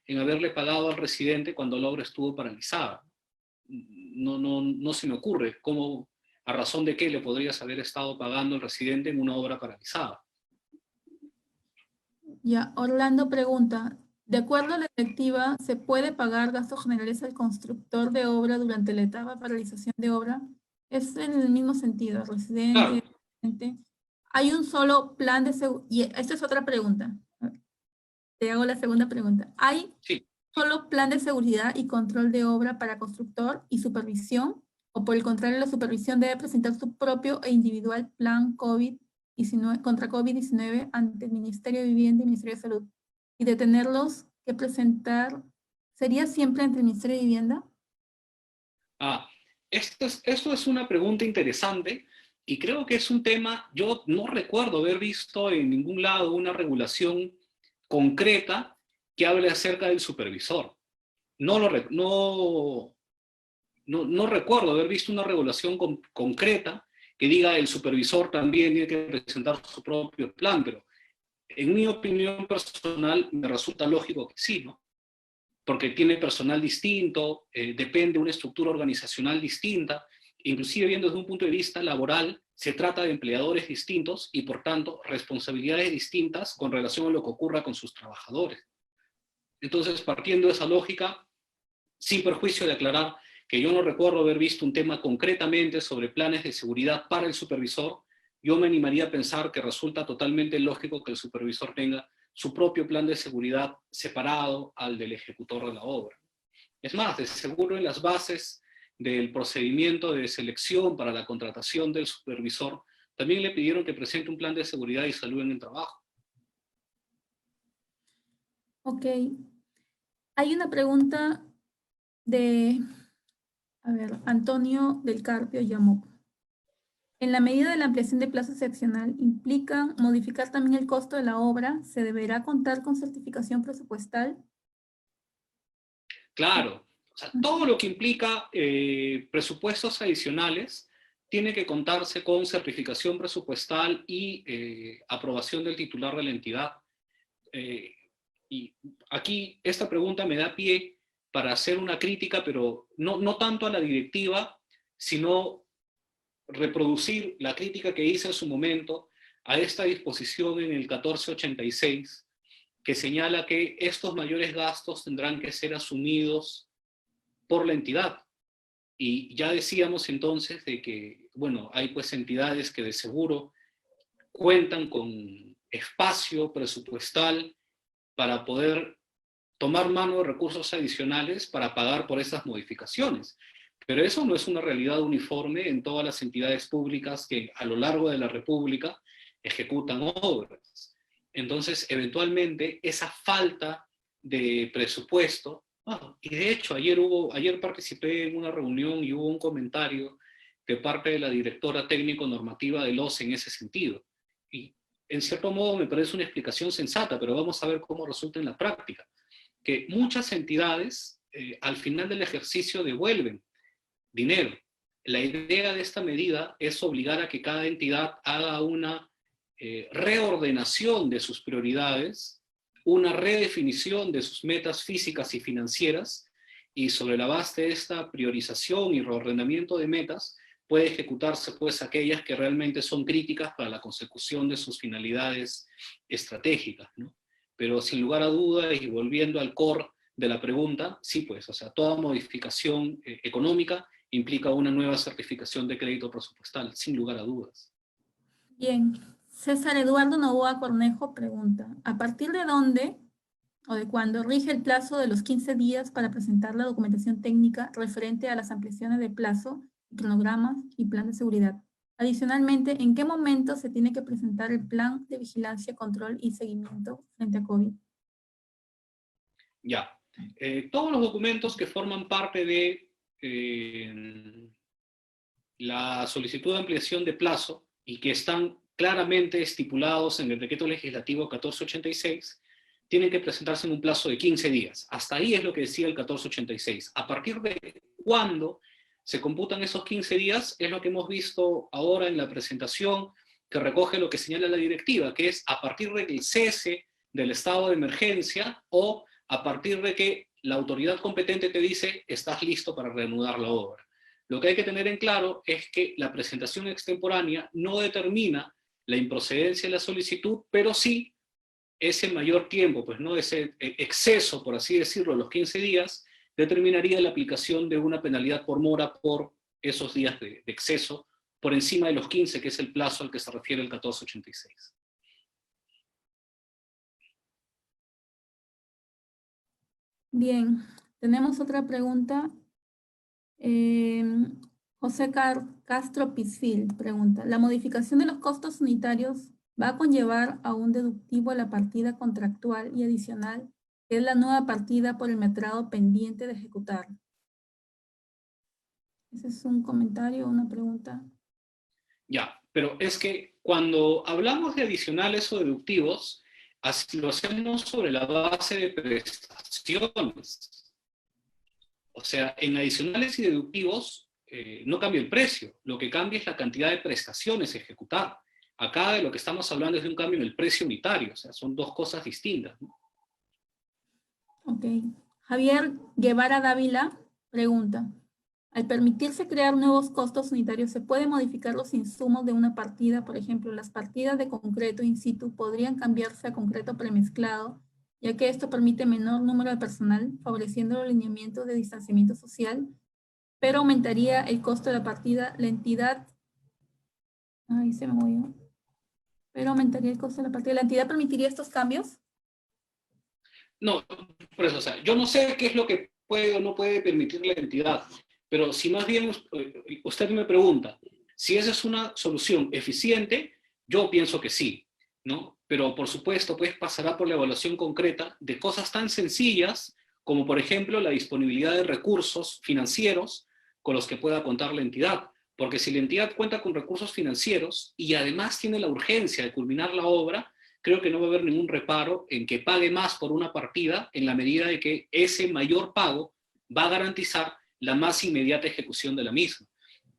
en haberle pagado al residente cuando la obra estuvo paralizada? No se me ocurre cómo, a razón de qué le podrías haber estado pagando al residente en una obra paralizada. Ya, Orlando pregunta, de acuerdo a la directiva, ¿se puede pagar gastos generales al constructor de obra durante la etapa de paralización de obra? Es en el mismo sentido, Claro, residente. Hay un solo plan de seguridad, y esta es otra pregunta. Te hago la segunda pregunta. ¿Hay sí. solo plan de seguridad y control de obra para constructor y supervisión? ¿O por el contrario, la supervisión debe presentar su propio e individual plan COVID-19 contra COVID-19 ante el Ministerio de Vivienda y Ministerio de Salud? Y de tenerlos que presentar, ¿sería siempre ante el Ministerio de Vivienda? Ah, esto es una pregunta interesante y creo que es un tema, yo no recuerdo haber visto en ningún lado una regulación concreta que hable acerca del supervisor. No recuerdo haber visto una regulación concreta que diga el supervisor también tiene que presentar su propio plan, pero en mi opinión personal me resulta lógico que sí, ¿no? Porque tiene personal distinto, depende de una estructura organizacional distinta, inclusive viendo desde un punto de vista laboral, se trata de empleadores distintos y por tanto responsabilidades distintas con relación a lo que ocurra con sus trabajadores. Entonces, partiendo de esa lógica, sin perjuicio de aclarar que yo no recuerdo haber visto un tema concretamente sobre planes de seguridad para el supervisor, yo me animaría a pensar que resulta totalmente lógico que el supervisor tenga su propio plan de seguridad separado al del ejecutor de la obra. Es más, de seguro en las bases del procedimiento de selección para la contratación del supervisor, también le pidieron que presente un plan de seguridad y salud en el trabajo. Ok. Hay una pregunta de, a ver, Antonio del Carpio llamó. En la medida de la ampliación de plazo excepcional, ¿implica modificar también el costo de la obra? ¿Se deberá contar con certificación presupuestal? Claro, o sea, todo lo que implica presupuestos adicionales tiene que contarse con certificación presupuestal y aprobación del titular de la entidad. Eh, y aquí esta pregunta me da pie para hacer una crítica, pero no tanto a la directiva, sino reproducir la crítica que hice en su momento a esta disposición en el 1486, que señala que estos mayores gastos tendrán que ser asumidos por la entidad. Y ya decíamos entonces de que, bueno, hay pues entidades que de seguro cuentan con espacio presupuestal para poder tomar mano de recursos adicionales para pagar por esas modificaciones. Pero eso no es una realidad uniforme en todas las entidades públicas que a lo largo de la República ejecutan obras. Entonces, eventualmente, esa falta de presupuesto, y de hecho, ayer participé en una reunión y hubo un comentario de parte de la directora técnico-normativa del OCE en ese sentido. Y en cierto modo me parece una explicación sensata, pero vamos a ver cómo resulta en la práctica. Que muchas entidades al final del ejercicio devuelven dinero. La idea de esta medida es obligar a que cada entidad haga una reordenación de sus prioridades, una redefinición de sus metas físicas y financieras, y sobre la base de esta priorización y reordenamiento de metas, puede ejecutarse pues aquellas que realmente son críticas para la consecución de sus finalidades estratégicas, ¿no? Pero sin lugar a dudas, y volviendo al core de la pregunta, sí pues, o sea, toda modificación económica implica una nueva certificación de crédito presupuestal, sin lugar a dudas. Bien, César Eduardo Novoa Cornejo pregunta, ¿a partir de dónde o de cuándo rige el plazo de los 15 días para presentar la documentación técnica referente a las ampliaciones de plazo, cronogramas y plan de seguridad? Adicionalmente, ¿en qué momento se tiene que presentar el plan de vigilancia, control y seguimiento frente a COVID? Ya. Todos los documentos que forman parte de la solicitud de ampliación de plazo y que están claramente estipulados en el Decreto Legislativo 1486, tienen que presentarse en un plazo de 15 días. Hasta ahí es lo que decía el 1486. A partir de cuándo se computan esos 15 días es lo que hemos visto ahora en la presentación, que recoge lo que señala la directiva, que es a partir del cese del estado de emergencia o a partir de que la autoridad competente te dice estás listo para reanudar la obra. Lo que hay que tener en claro es que la presentación extemporánea no determina la improcedencia de la solicitud, pero sí ese mayor tiempo, pues no ese exceso, por así decirlo, los 15 días, determinaría la aplicación de una penalidad por mora por esos días de exceso, por encima de los 15, que es el plazo al que se refiere el 1486. Bien, tenemos otra pregunta. José Castro Pisfil pregunta, ¿la modificación de los costos unitarios va a conllevar a un deductivo a la partida contractual y adicional, que es la nueva partida por el metrado pendiente de ejecutar? Ese es un comentario o una pregunta. Ya, pero es que cuando hablamos de adicionales o deductivos, lo hacemos sobre la base de prestaciones. O sea, en adicionales y deductivos no cambia el precio, lo que cambia es la cantidad de prestaciones a ejecutar. Acá de lo que estamos hablando es de un cambio en el precio unitario, o sea, son dos cosas distintas, ¿no? Ok. Javier Guevara Dávila pregunta, al permitirse crear nuevos costos unitarios, ¿se puede modificar los insumos de una partida? Por ejemplo, las partidas de concreto in situ podrían cambiarse a concreto premezclado, ya que esto permite menor número de personal, favoreciendo el alineamiento de distanciamiento social, pero aumentaría el costo de la partida. La entidad, ay, se me movió, pero aumentaría el costo de la partida. ¿La entidad permitiría estos cambios? No, por eso, o sea, yo no sé qué es lo que puede o no puede permitir la entidad, pero si más bien usted me pregunta si esa es una solución eficiente, yo pienso que sí, ¿no? Pero por supuesto, pues pasará por la evaluación concreta de cosas tan sencillas como, por ejemplo, la disponibilidad de recursos financieros con los que pueda contar la entidad. Porque si la entidad cuenta con recursos financieros y además tiene la urgencia de culminar la obra, creo que no va a haber ningún reparo en que pague más por una partida en la medida de que ese mayor pago va a garantizar la más inmediata ejecución de la misma.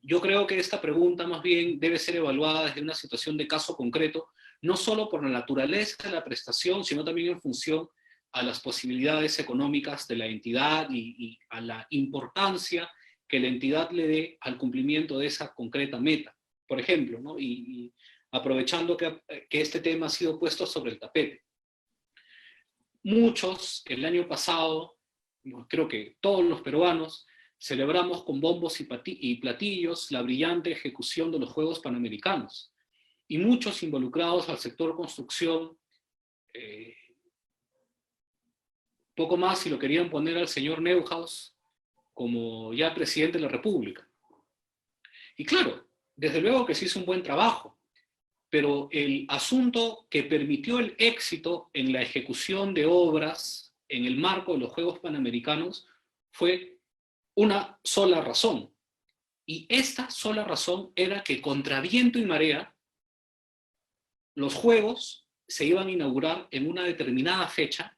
Yo creo que esta pregunta más bien debe ser evaluada desde una situación de caso concreto, no solo por la naturaleza de la prestación, sino también en función a las posibilidades económicas de la entidad y a la importancia que la entidad le dé al cumplimiento de esa concreta meta. Por ejemplo, ¿no? Y aprovechando que este tema ha sido puesto sobre el tapete. Muchos, el año pasado, creo que todos los peruanos, celebramos con bombos y platillos la brillante ejecución de los Juegos Panamericanos. Y muchos involucrados al sector construcción, poco más si lo querían poner al señor Neuhaus como ya presidente de la República. Y claro, desde luego que se hizo un buen trabajo, pero el asunto que permitió el éxito en la ejecución de obras en el marco de los Juegos Panamericanos fue una sola razón. Y esta sola razón era que contra viento y marea, los Juegos se iban a inaugurar en una determinada fecha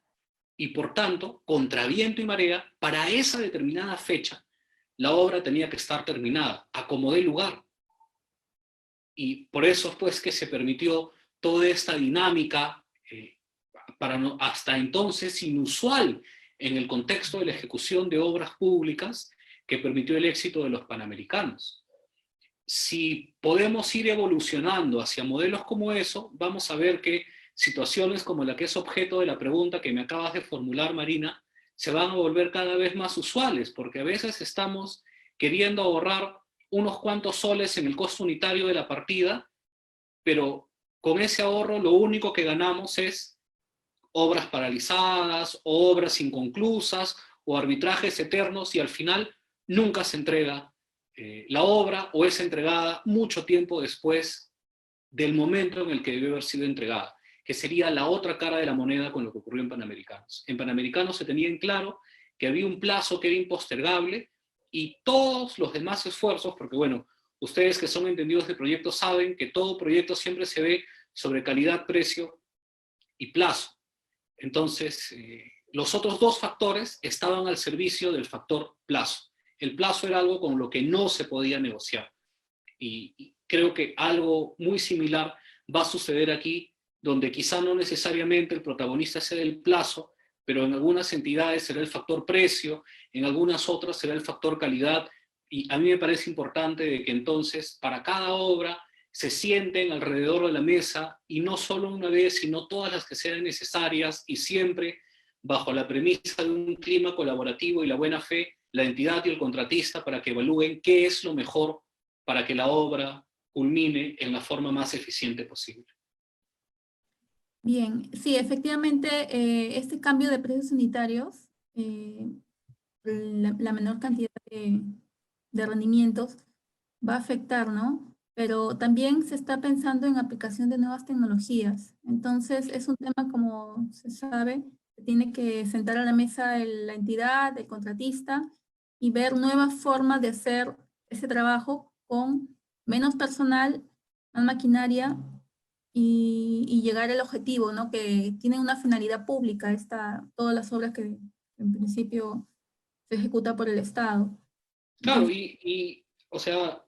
y por tanto, contra viento y marea, para esa determinada fecha, la obra tenía que estar terminada, a como dé lugar. Y por eso pues que se permitió toda esta dinámica hasta entonces inusual en el contexto de la ejecución de obras públicas que permitió el éxito de los Panamericanos. Si podemos ir evolucionando hacia modelos como eso, vamos a ver que situaciones como la que es objeto de la pregunta que me acabas de formular, Marina, se van a volver cada vez más usuales, porque a veces estamos queriendo ahorrar unos cuantos soles en el costo unitario de la partida, pero con ese ahorro lo único que ganamos es obras paralizadas, o obras inconclusas, o arbitrajes eternos, y al final nunca se entrega la obra, o es entregada mucho tiempo después del momento en el que debió haber sido entregada, que sería la otra cara de la moneda con lo que ocurrió en Panamericanos. En Panamericanos se tenía en claro que había un plazo que era impostergable, y todos los demás esfuerzos, porque bueno, Ustedes que son entendidos de proyectos saben que todo proyecto siempre se ve sobre calidad, precio y plazo. Entonces, los otros dos factores estaban al servicio del factor plazo. El plazo era algo con lo que no se podía negociar. Y creo que algo muy similar va a suceder aquí, donde quizá no necesariamente el protagonista sea el plazo, pero en algunas entidades será el factor precio, en algunas otras será el factor calidad, y a mí me parece importante de que entonces para cada obra se sienten alrededor de la mesa, y no solo una vez, sino todas las que sean necesarias, y siempre bajo la premisa de un clima colaborativo y la buena fe, la entidad y el contratista, para que evalúen qué es lo mejor para que la obra culmine en la forma más eficiente posible. Bien, sí, efectivamente, este cambio de precios unitarios, la menor cantidad de rendimientos va a afectar, ¿no? Pero también se está pensando en aplicación de nuevas tecnologías. Entonces, es un tema, como se sabe, que tiene que sentar a la mesa la entidad, el contratista, y ver nuevas formas de hacer ese trabajo con menos personal, más maquinaria, y llegar al objetivo, ¿no? Que tienen una finalidad pública, todas las obras que en principio se ejecuta por el Estado. Claro, Entonces, o sea,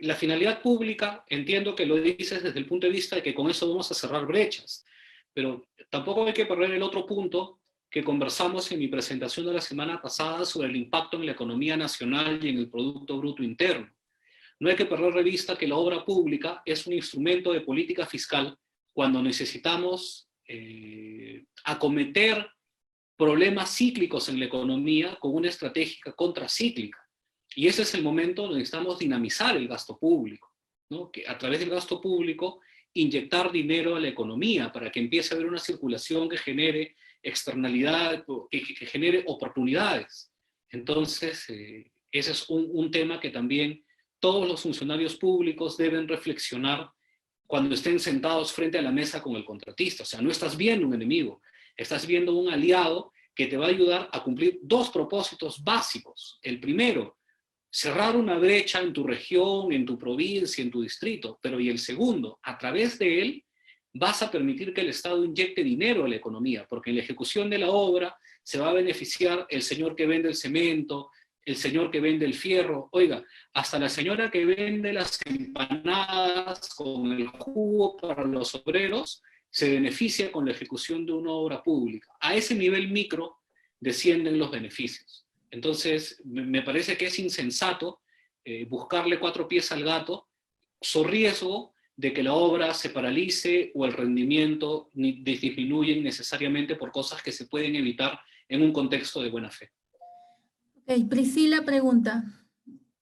la finalidad pública, entiendo que lo dices desde el punto de vista de que con eso vamos a cerrar brechas, pero tampoco hay que perder el otro punto que conversamos en mi presentación de la semana pasada sobre el impacto en la economía nacional y en el Producto Bruto Interno. No hay que perder de vista que la obra pública es un instrumento de política fiscal cuando necesitamos acometer problemas cíclicos en la economía con una estrategia contracíclica. Y ese es el momento donde necesitamos dinamizar el gasto público, ¿no? Que a través del gasto público inyectar dinero a la economía para que empiece a haber una circulación que genere externalidad, que genere oportunidades. Entonces, ese es un tema que también todos los funcionarios públicos deben reflexionar cuando estén sentados frente a la mesa con el contratista. O sea, no estás viendo un enemigo, estás viendo un aliado que te va a ayudar a cumplir dos propósitos básicos. El primero, cerrar una brecha en tu región, en tu provincia, en tu distrito, pero y el segundo, a través de él vas a permitir que el Estado inyecte dinero a la economía, porque en la ejecución de la obra se va a beneficiar el señor que vende el cemento, el señor que vende el fierro, oiga, hasta la señora que vende las empanadas con el jugo para los obreros, se beneficia con la ejecución de una obra pública. A ese nivel micro descienden los beneficios. Entonces, me parece que es insensato buscarle cuatro pies al gato, so riesgo de que la obra se paralice o el rendimiento disminuye innecesariamente por cosas que se pueden evitar en un contexto de buena fe. ok, Priscila pregunta,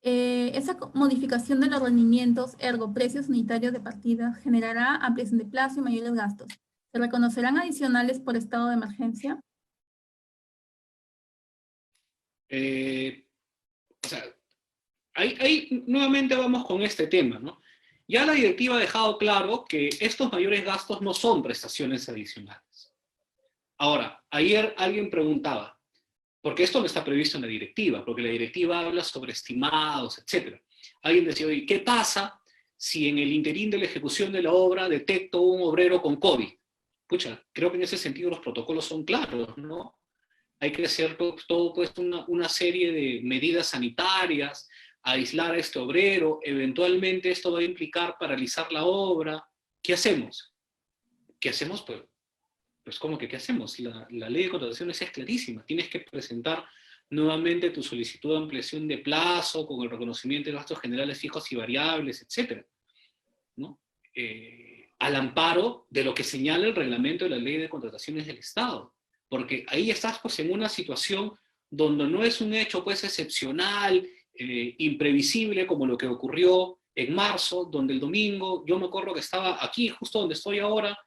¿esa modificación de los rendimientos, ergo precios unitarios de partida, generará ampliación de plazo y mayores gastos? ¿Se reconocerán adicionales por estado de emergencia? O sea, ahí nuevamente vamos con este tema, ¿no? Ya la directiva ha dejado claro que estos mayores gastos no son prestaciones adicionales. Ahora, ayer alguien preguntaba, porque esto no está previsto en la directiva, porque la directiva habla sobre estimados, etc. Alguien decía, oye, ¿qué pasa si en el interín de la ejecución de la obra detecto un obrero con COVID? Pucha, creo que en ese sentido los protocolos son claros, ¿no? Hay que hacer todo pues, una serie de medidas sanitarias, aislar a este obrero, eventualmente esto va a implicar paralizar la obra. ¿Qué hacemos? ¿Qué hacemos? Pues ¿cómo que qué hacemos? La ley de contrataciones es clarísima. Tienes que presentar nuevamente tu solicitud de ampliación de plazo con el reconocimiento de gastos generales fijos y variables, etc., ¿no? Al amparo de lo que señala el reglamento de la ley de contrataciones del Estado. Porque ahí estás pues en una situación donde no es un hecho pues excepcional, imprevisible como lo que ocurrió en marzo, donde el domingo, yo me acuerdo que estaba aquí, justo donde estoy ahora,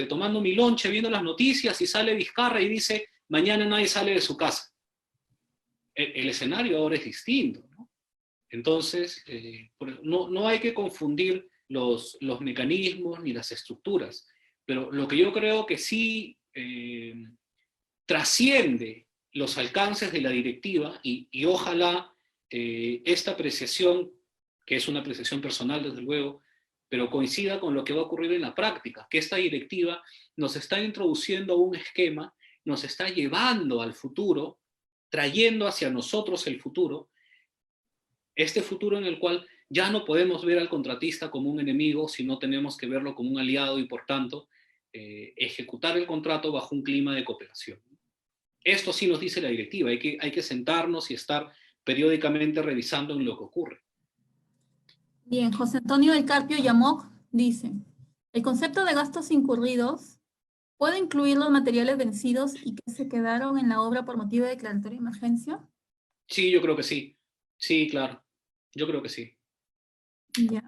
tomando mi lonche, viendo las noticias, y sale Vizcarra y dice, mañana nadie sale de su casa. El escenario ahora es distinto, ¿no? Entonces, no hay que confundir los mecanismos ni las estructuras, pero lo que yo creo que sí trasciende los alcances de la directiva, y ojalá esta apreciación que es una apreciación personal desde luego, pero coincida con lo que va a ocurrir en la práctica, que esta directiva nos está introduciendo un esquema, nos está llevando al futuro, trayendo hacia nosotros el futuro, este futuro en el cual ya no podemos ver al contratista como un enemigo, sino tenemos que verlo como un aliado y, por tanto, ejecutar el contrato bajo un clima de cooperación. Esto sí nos dice la directiva, hay que sentarnos y estar periódicamente revisando en lo que ocurre. Bien, José Antonio del Carpio Yamoc dice, el concepto de gastos incurridos puede incluir los materiales vencidos y que se quedaron en la obra por motivo de declaratoria de emergencia. Sí, yo creo que sí. Sí, claro. Yo creo que sí. Ya.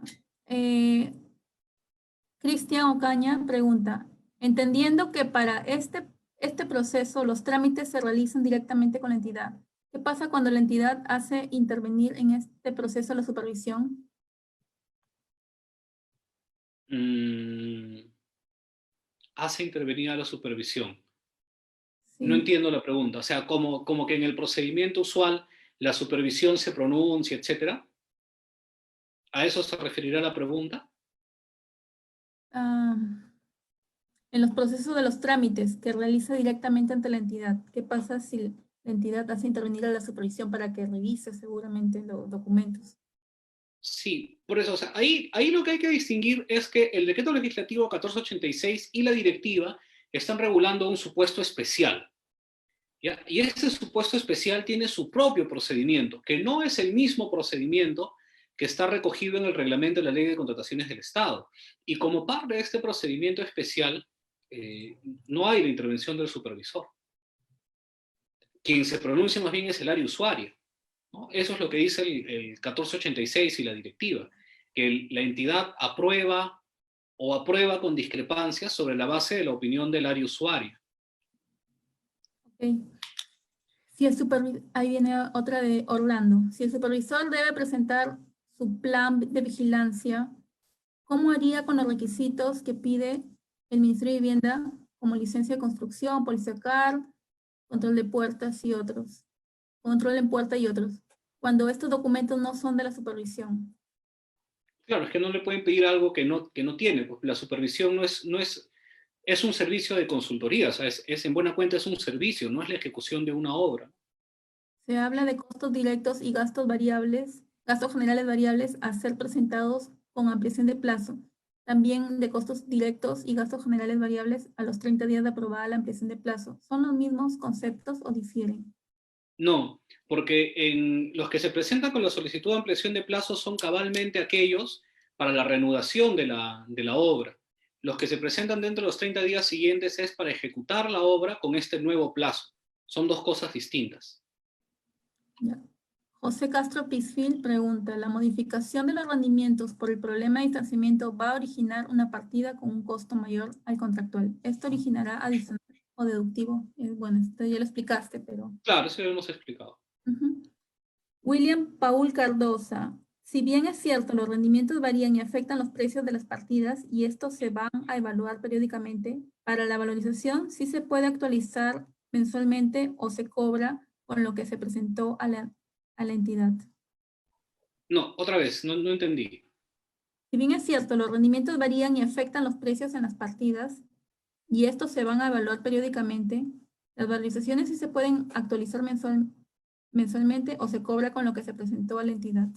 Cristian Ocaña pregunta, entendiendo que para este proceso los trámites se realizan directamente con la entidad, ¿qué pasa cuando la entidad hace intervenir en este proceso la supervisión? Hace intervenir a la supervisión. No Sí. entiendo la pregunta. O sea, como que en el procedimiento usual la supervisión se pronuncia, etcétera. ¿A eso se referirá la pregunta? Ah, en los procesos de los trámites que realiza directamente ante la entidad, ¿qué pasa si la entidad hace intervenir a la supervisión para que revise seguramente los documentos? Sí, por eso, o sea, ahí lo que hay que distinguir es que el decreto legislativo 1486 y la directiva están regulando un supuesto especial, ¿ya? Y ese supuesto especial tiene su propio procedimiento, que no es el mismo procedimiento que está recogido en el reglamento de la Ley de Contrataciones del Estado. Y como parte de este procedimiento especial, no hay la intervención del supervisor. Quien se pronuncia más bien es el área usuaria, ¿no? Eso es lo que dice el 1486 y la directiva, que la entidad aprueba o aprueba con discrepancias sobre la base de la opinión del área usuaria. Okay. Si el ahí viene otra de Orlando. Si el supervisor debe presentar su plan de vigilancia, ¿cómo haría con los requisitos que pide el Ministerio de Vivienda, como licencia de construcción, policía CAR, control de puertas y otros? Control en puerta y otros, cuando estos documentos no son de la supervisión. Claro, es que no le pueden pedir algo que no tiene, pues la supervisión es un servicio de consultoría, o sea, en buena cuenta es un servicio, no es la ejecución de una obra. Se habla de costos directos y gastos variables, gastos generales variables a ser presentados con ampliación de plazo. También de costos directos y gastos generales variables a los 30 días de aprobada la ampliación de plazo. ¿Son los mismos conceptos o difieren? No, porque en los que se presentan con la solicitud de ampliación de plazo son cabalmente aquellos para la reanudación de la obra. Los que se presentan dentro de los 30 días siguientes es para ejecutar la obra con este nuevo plazo. Son dos cosas distintas. Ya. José Castro Pisfil pregunta, ¿la modificación de los rendimientos por el problema de distanciamiento va a originar una partida con un costo mayor al contractual? ¿Esto originará adicional o deductivo? Bueno, esto ya lo explicaste, pero... Claro, eso ya lo hemos explicado. William Paul Cardosa, si bien es cierto, los rendimientos varían y afectan los precios de las partidas y estos se van a evaluar periódicamente, para la valorización sí se puede actualizar mensualmente o se cobra con lo que se presentó a la entidad. No, otra vez, no entendí. Si bien es cierto, los rendimientos varían y afectan los precios en las partidas y estos se van a evaluar periódicamente, las valorizaciones sí se pueden actualizar mensualmente o se cobra con lo que se presentó a la entidad.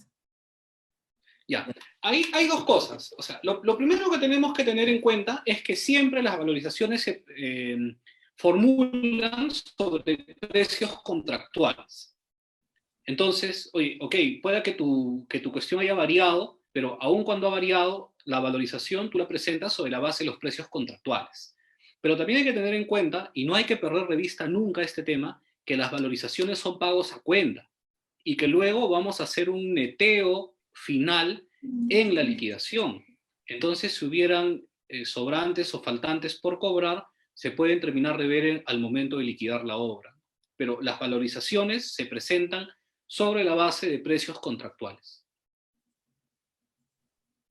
Ya, hay dos cosas. O sea, lo primero que tenemos que tener en cuenta es que siempre las valorizaciones se formulan sobre precios contractuales. Entonces, oye, ok, pueda que tu cuestión haya variado, pero aun cuando ha variado, la valorización tú la presentas sobre la base de los precios contractuales. Pero también hay que tener en cuenta, y no hay que perder de vista nunca este tema, que las valorizaciones son pagos a cuenta y que luego vamos a hacer un neteo final en la liquidación. Entonces, si hubieran sobrantes o faltantes por cobrar, se pueden terminar de ver al momento de liquidar la obra. Pero las valorizaciones se presentan sobre la base de precios contractuales.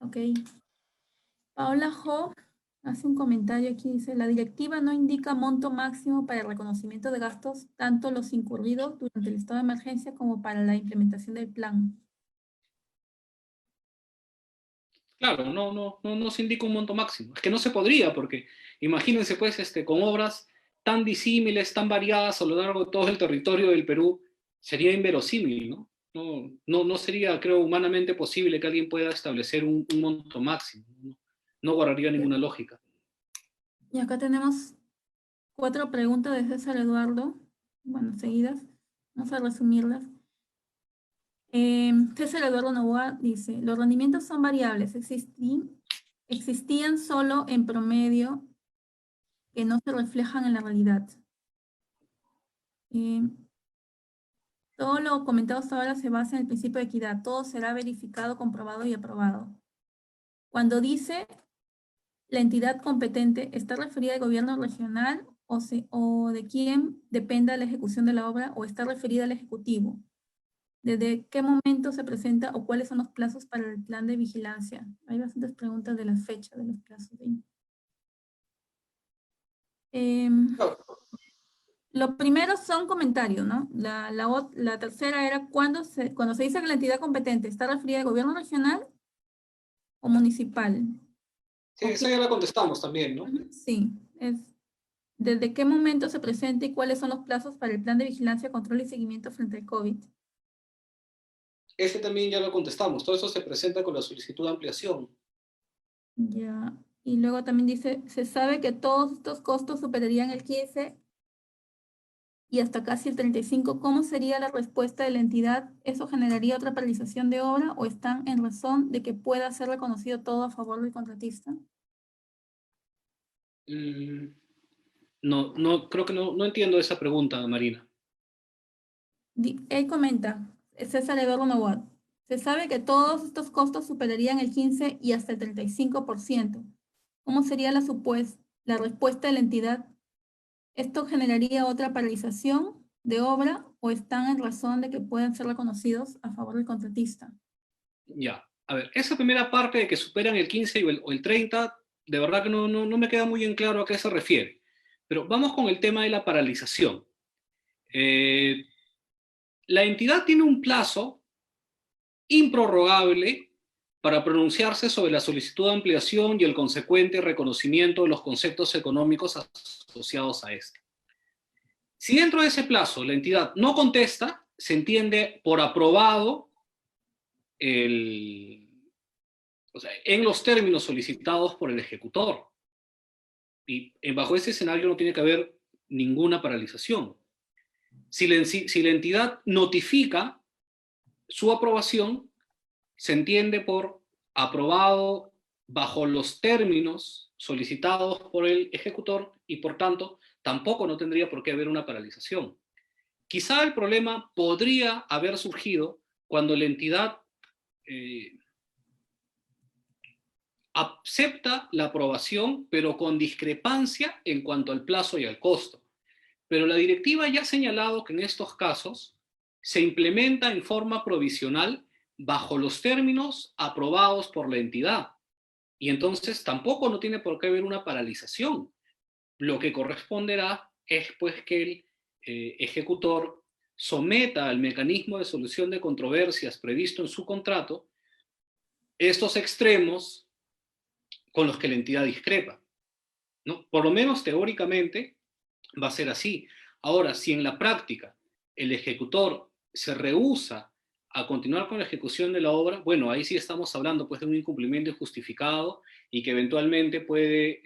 Ok. Paola Jo hace un comentario aquí, dice, la directiva no indica monto máximo para el reconocimiento de gastos, tanto los incurridos durante el estado de emergencia como para la implementación del plan. Claro, no se indica un monto máximo. Es que no se podría, porque imagínense pues con obras tan disímiles, tan variadas a lo largo de todo el territorio del Perú, sería inverosímil, ¿no? No sería, creo, humanamente posible que alguien pueda establecer un monto máximo. No guardaría ninguna lógica. Y acá tenemos 4 preguntas de César Eduardo, bueno, seguidas. Vamos a resumirlas. César Eduardo Novoa dice, los rendimientos son variables, existían solo en promedio que no se reflejan en la realidad. Eh, todo lo comentado hasta ahora se basa en el principio de equidad. Todo será verificado, comprobado y aprobado. Cuando dice la entidad competente, ¿está referida al gobierno regional o de quién dependa la ejecución de la obra o está referida al ejecutivo? ¿Desde qué momento se presenta o cuáles son los plazos para el plan de vigilancia? Hay bastantes preguntas de la fecha de los plazos. Lo primero son comentarios, ¿no? La tercera era cuando se dice que la entidad competente está referida al gobierno regional o municipal. Sí, esa ya la contestamos también, ¿no? Sí, es desde qué momento se presenta y cuáles son los plazos para el plan de vigilancia, control y seguimiento frente al COVID. Este también ya lo contestamos. Todo eso se presenta con la solicitud de ampliación. Ya. Y luego también dice, se sabe que todos estos costos superarían el 15 y hasta casi el 35. ¿Cómo sería la respuesta de la entidad? ¿Eso generaría otra paralización de obra o están en razón de que pueda ser reconocido todo a favor del contratista? Creo que no entiendo esa pregunta, Marina. Él comenta, César Eduardo Novoa, se sabe que todos estos costos superarían el 15 y hasta el 35%. ¿Cómo sería la respuesta de la entidad? ¿Esto generaría otra paralización de obra o están en razón de que puedan ser reconocidos a favor del contratista? Ya, a ver, esa primera parte de que superan el 15 o el 30, de verdad que no me queda muy en claro a qué se refiere. Pero vamos con el tema de la paralización. La entidad tiene un plazo improrrogable para pronunciarse sobre la solicitud de ampliación y el consecuente reconocimiento de los conceptos económicos asociados a esta. Si dentro de ese plazo la entidad no contesta, se entiende por aprobado en los términos solicitados por el ejecutor. Y bajo ese escenario no tiene que haber ninguna paralización. Si la entidad notifica su aprobación, se entiende por aprobado bajo los términos solicitados por el ejecutor y por tanto tampoco no tendría por qué haber una paralización. Quizá el problema podría haber surgido cuando la entidad acepta la aprobación, pero con discrepancia en cuanto al plazo y al costo. Pero la directiva ya ha señalado que en estos casos se implementa en forma provisional bajo los términos aprobados por la entidad. Y entonces tampoco no tiene por qué haber una paralización. Lo que corresponderá es pues que el ejecutor someta al mecanismo de solución de controversias previsto en su contrato estos extremos con los que la entidad discrepa, ¿no? Por lo menos teóricamente va a ser así. Ahora, si en la práctica el ejecutor se rehúsa a continuar con la ejecución de la obra, bueno, ahí sí estamos hablando pues de un incumplimiento injustificado y que eventualmente puede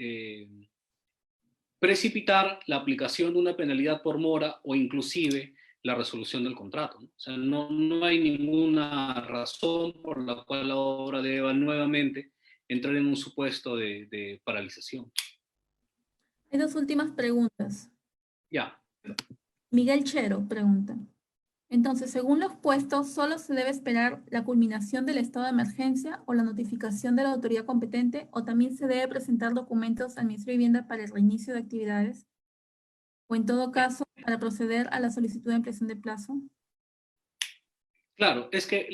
precipitar la aplicación de una penalidad por mora o inclusive la resolución del contrato, ¿no? O sea, no hay ninguna razón por la cual la obra deba nuevamente entrar en un supuesto de paralización. Hay 2 últimas preguntas. Ya. Miguel Chero pregunta. Entonces, según los puestos, ¿solo se debe esperar la culminación del estado de emergencia o la notificación de la autoridad competente o también se debe presentar documentos al Ministerio de Vivienda para el reinicio de actividades? O en todo caso, para proceder a la solicitud de ampliación de plazo. Claro, es que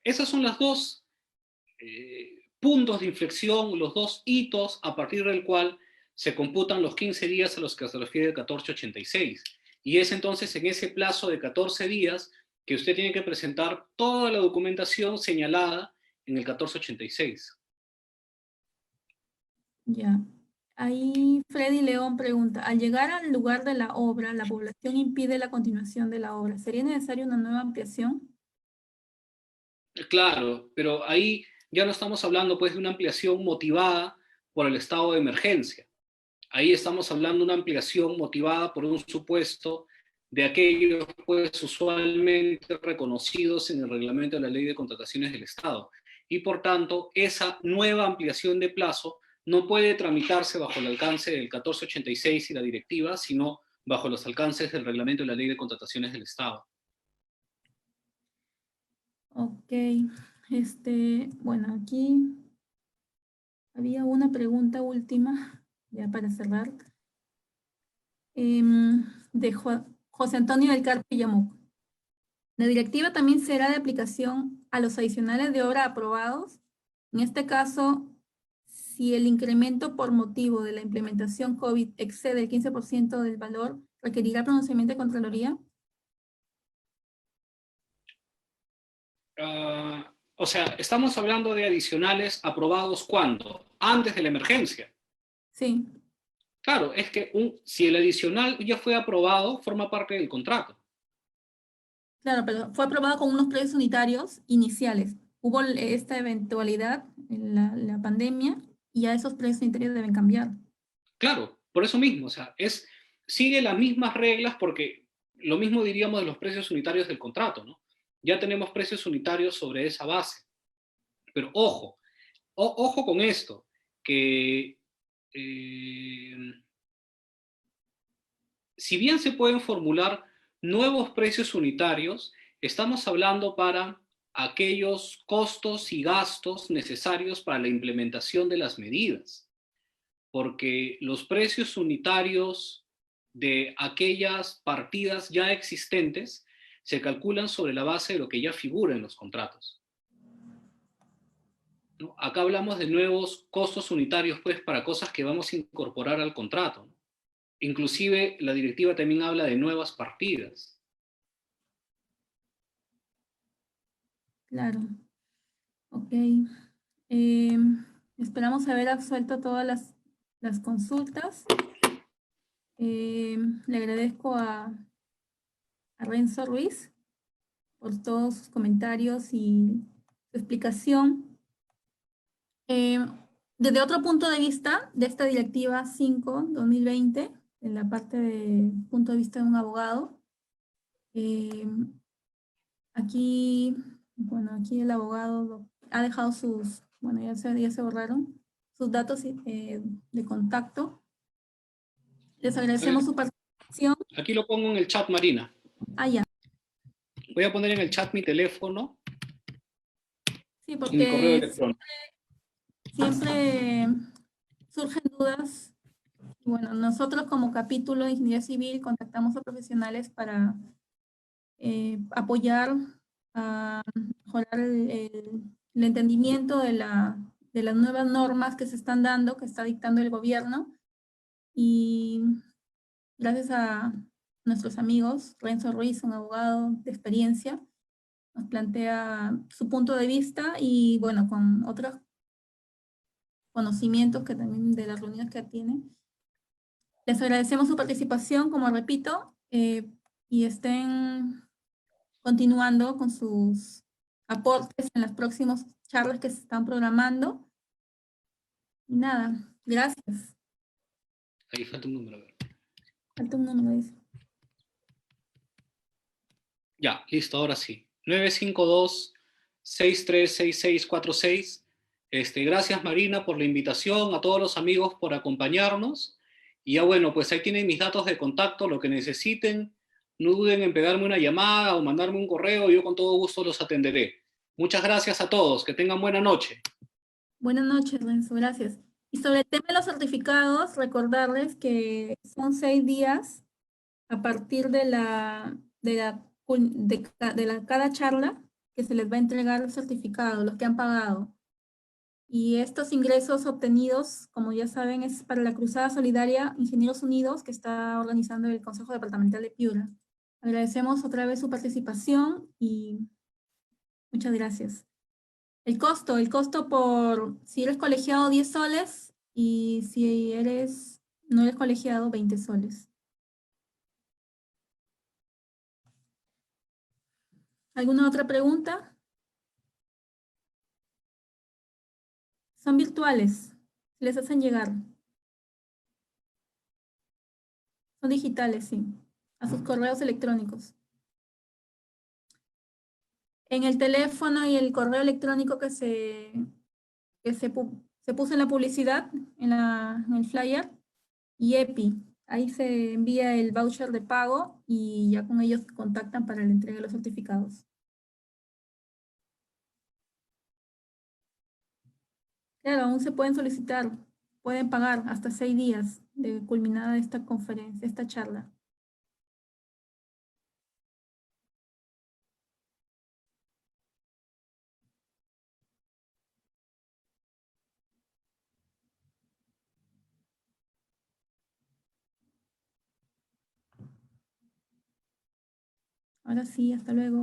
esas son las dos puntos de inflexión, los dos hitos a partir del cual se computan los 15 días a los que se refiere el 1486. Y es entonces en ese plazo de 14 días que usted tiene que presentar toda la documentación señalada en el 1486. Ya. Ahí Freddy León pregunta, al llegar al lugar de la obra, la población impide la continuación de la obra. ¿Sería necesaria una nueva ampliación? Claro, pero ahí ya no estamos hablando pues de una ampliación motivada por el estado de emergencia. Ahí estamos hablando de una ampliación motivada por un supuesto de aquellos pues usualmente reconocidos en el reglamento de la Ley de Contrataciones del Estado. Y por tanto, esa nueva ampliación de plazo no puede tramitarse bajo el alcance del 1486 y la directiva, sino bajo los alcances del reglamento de la Ley de Contrataciones del Estado. Ok. Bueno, aquí había una pregunta última, ya para cerrar, de José Antonio del Carpio Yamuco. La directiva también será de aplicación a los adicionales de obra aprobados. En este caso, si el incremento por motivo de la implementación COVID excede el 15% del valor, ¿requerirá pronunciamiento de Contraloría? O sea, estamos hablando de adicionales aprobados ¿cuándo? Antes de la emergencia. Sí, Claro, es que si el adicional ya fue aprobado, forma parte del contrato. claro, pero fue aprobado con unos precios unitarios iniciales. Hubo esta eventualidad en la pandemia y ya esos precios unitarios deben cambiar. Claro, por eso mismo, o sea, sigue las mismas reglas porque lo mismo diríamos de los precios unitarios del contrato, ¿no? Ya tenemos precios unitarios sobre esa base. Pero ojo con esto, que si bien se pueden formular nuevos precios unitarios, estamos hablando para aquellos costos y gastos necesarios para la implementación de las medidas, porque los precios unitarios de aquellas partidas ya existentes se calculan sobre la base de lo que ya figura en los contratos, ¿no? Acá hablamos de nuevos costos unitarios, pues, para cosas que vamos a incorporar al contrato, ¿no? Inclusive la directiva también habla de nuevas partidas. Claro, ok. Esperamos haber absuelto todas las consultas. Le agradezco a Renzo Ruiz por todos sus comentarios y su explicación. Desde otro punto de vista de esta directiva 5/2020, en la parte de punto de vista de un abogado, aquí, bueno, aquí el abogado ha dejado bueno, ya se borraron sus datos de contacto. Les agradecemos su participación. Aquí lo pongo en el chat, Marina. Ah, ya. Voy a poner en el chat mi teléfono Sí, y mi correo porque electrónico. siempre surgen dudas. Bueno, nosotros como capítulo de Ingeniería Civil contactamos a profesionales para apoyar a mejorar el entendimiento de las nuevas normas que se están dando, que está dictando el gobierno. Y gracias a nuestros amigos, Renzo Ruiz, un abogado de experiencia, nos plantea su punto de vista y bueno, con otros conocimientos que también de las reuniones que tiene. Les agradecemos su participación, como repito, y estén continuando con sus aportes en las próximas charlas que se están programando. Y nada, gracias. Ahí falta un número. A ver. Falta un número, dice. Ya, listo, ahora sí. 952-636646. Gracias, Marina, por la invitación, a todos los amigos por acompañarnos. Y ya bueno, pues ahí tienen mis datos de contacto, lo que necesiten. No duden en pegarme una llamada o mandarme un correo, yo con todo gusto los atenderé. Muchas gracias a todos, que tengan buena noche. Buenas noches, Renzo, gracias. Y sobre el tema de los certificados, recordarles que son 6 días a partir de cada charla que se les va a entregar el certificado, los que han pagado. Y estos ingresos obtenidos, como ya saben, es para la Cruzada Solidaria Ingenieros Unidos que está organizando el Consejo Departamental de Piura. Agradecemos otra vez su participación y muchas gracias. El costo por, si eres colegiado, 10 soles, Y si no eres colegiado, 20 soles. ¿Alguna otra pregunta? Son virtuales. Les hacen llegar. Son digitales, sí. A sus correos electrónicos. En el teléfono y el correo electrónico se puso en la publicidad, en el flyer, y EPI. Ahí se envía el voucher de pago y ya con ellos contactan para la entrega de los certificados. Claro, aún se pueden solicitar, pueden pagar hasta 6 días de culminada esta conferencia, esta charla. Ahora sí, hasta luego.